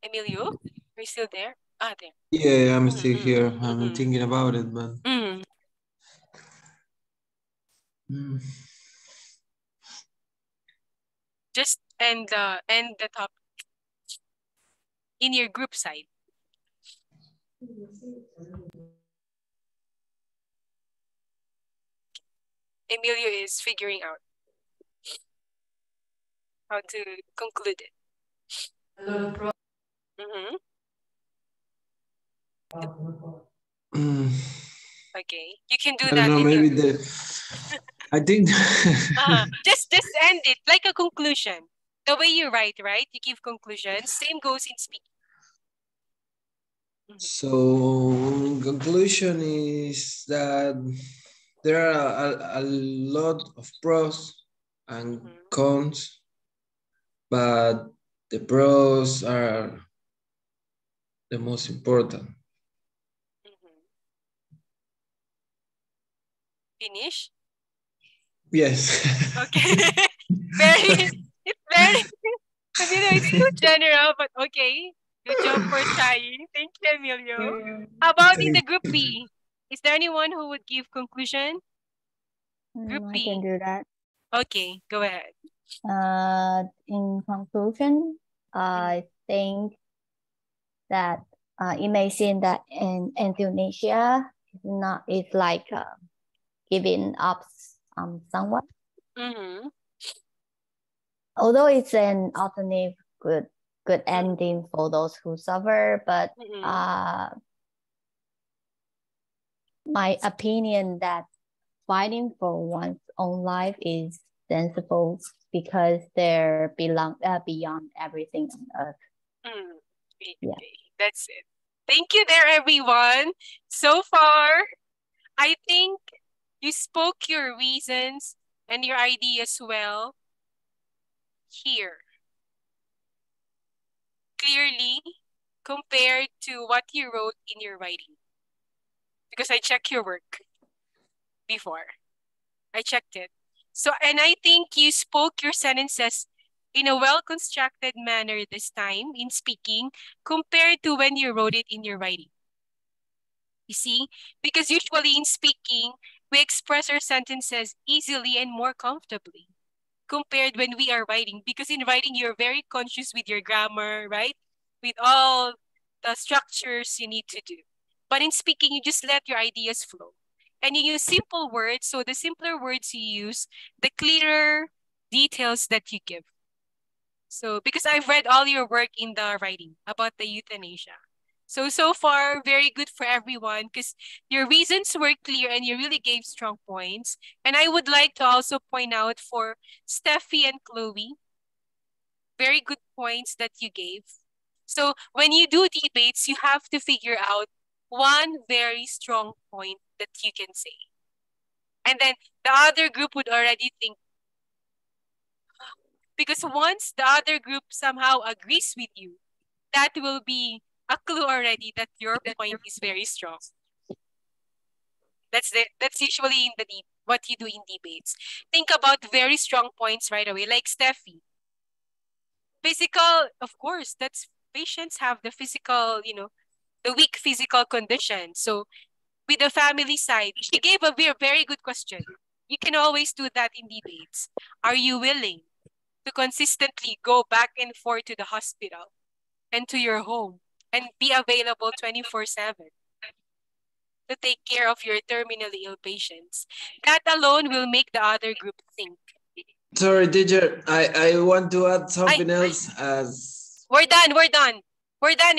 Emilio, are you still there? Ah, there. Yeah, I'm still here. I'm thinking about it, but... Just end the topic in your group side. Emilio is figuring out how to conclude it. Okay, you can do that. I don't know, maybe I think just end it like a conclusion. The way you write, right? You give conclusions. Same goes in speaking. So conclusion is that there are a lot of pros and cons, but the pros are the most important. Finish? Yes. Okay. It's too general, but okay. Good job for trying. Thank you, Emilio. How about in the group B? Is there anyone who would give conclusion? Group B. I can do that. Okay, go ahead. In conclusion, I think that it may seem that in euthanasia is like giving up someone. Although it's an alternative good ending for those who suffer, but my opinion that fighting for one's own life is sensible because they're beyond everything on earth. Yeah. Okay, that's it. Thank you there, everyone. So far, I think you spoke your reasons and your ideas well here. Clearly, compared to what you wrote in your writing. Because I checked your work before. I checked it. So, and I think you spoke your sentences in a well-constructed manner this time in speaking compared to when you wrote it in your writing. You see? Because usually in speaking, we express our sentences easily and more comfortably compared when we are writing. Because in writing, you're very conscious with your grammar, right? With all the structures you need to do. But in speaking, you just let your ideas flow. And you use simple words. So the simpler words you use, the clearer details that you give. So because I've read all your work in the writing about the euthanasia. So far, very good for everyone because your reasons were clear and you really gave strong points. And I would like to also point out for Steffi and Chloe, very good points that you gave. So when you do debates, you have to figure out one very strong point that you can say. And then the other group would already think, because once the other group somehow agrees with you, that will be a clue already that your point is very strong. That's usually in what you do in debates. Think about very strong points right away, like Steffi. Physical, of course, that's patients have the physical, the weak physical condition. So with the family side, she gave a very good question. You can always do that in debates. Are you willing to consistently go back and forth to the hospital and to your home and be available 24/7 to take care of your terminally ill patients? That alone will make the other group think. Sorry, teacher. I want to add something else as... We're done,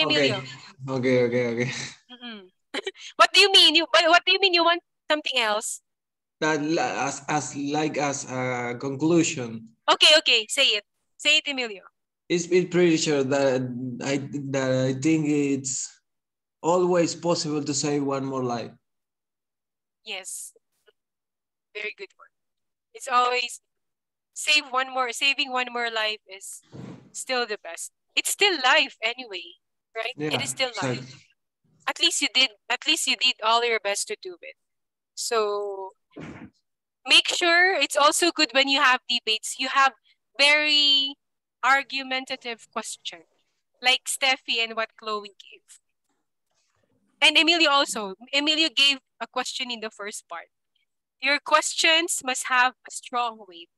Emilio. Okay. What do you mean? What do you mean you want something else? That as a conclusion. Okay. Say it, Emilio. It's pretty sure that I think it's always possible to save one more life. Yes. Very good word. It's always saving one more life is still the best. It's still life anyway, right? Yeah, it is still life. At least you did all your best to do it. So make sure it's also good when you have debates. You have very argumentative questions. like Steffi and what Chloe gave. And Emilio also. Emilio gave a question in the first part. Your questions must have a strong weight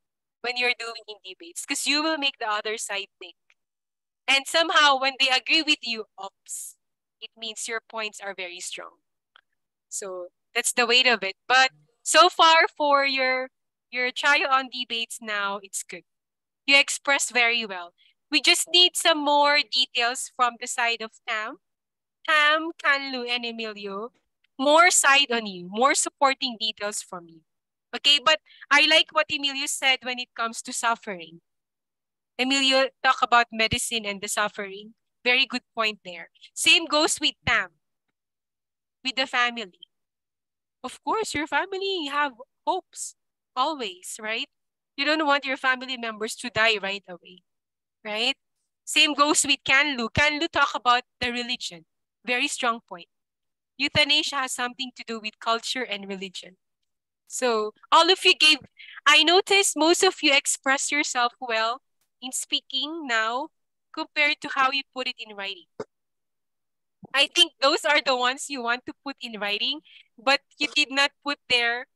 when you're doing in debates because you will make the other side think. And somehow when they agree with you, oops, it means your points are very strong. So that's the weight of it. But so far for your trial on debates now, it's good. You expressed very well. We just need some more details from the side of Tam, Kanlu, and Emilio. More side on you, more supporting details from you. Okay, but I like what Emilio said when it comes to suffering. Emilio talked about medicine and the suffering. Very good point there. Same goes with Tam, with the family. Of course, your family have hopes always, right? You don't want your family members to die right away, right? Same goes with Kanlu. Kanlu talk about the religion. Very strong point. Euthanasia has something to do with culture and religion. So all of you gave, I noticed most of you express yourself well in speaking now compared to how you put it in writing. I think those are the ones you want to put in writing, but you did not put there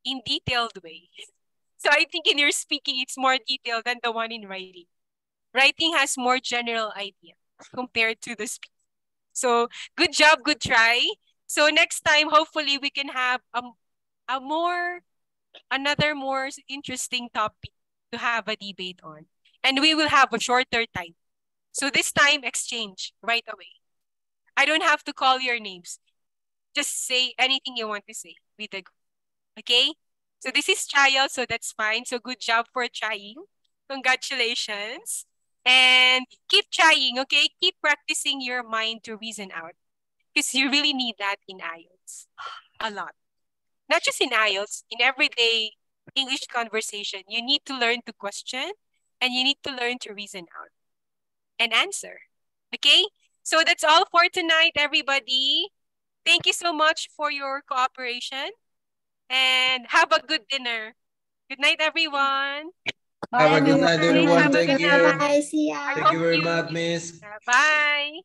in detailed way. So I think in your speaking, it's more detailed than the one in writing. Writing has more general idea compared to the speech. So good job, good try. So next time, hopefully we can have another more interesting topic to have a debate on. And we will have a shorter time. So this time, exchange right away. I don't have to call your names. Just say anything you want to say with the group. Okay? So this is trial, so that's fine. So good job for trying. Congratulations. And keep trying, okay? Keep practicing your mind to reason out. Because you really need that in IELTS. A lot. Not just in IELTS, in everyday English conversation, you need to learn to question and you need to learn to reason out and answer. Okay? So that's all for tonight, everybody. Thank you so much for your cooperation and have a good dinner. Good night, everyone. Have a good night, everyone. Thank you. Bye. See ya. Thank you very much, Miss. Bye.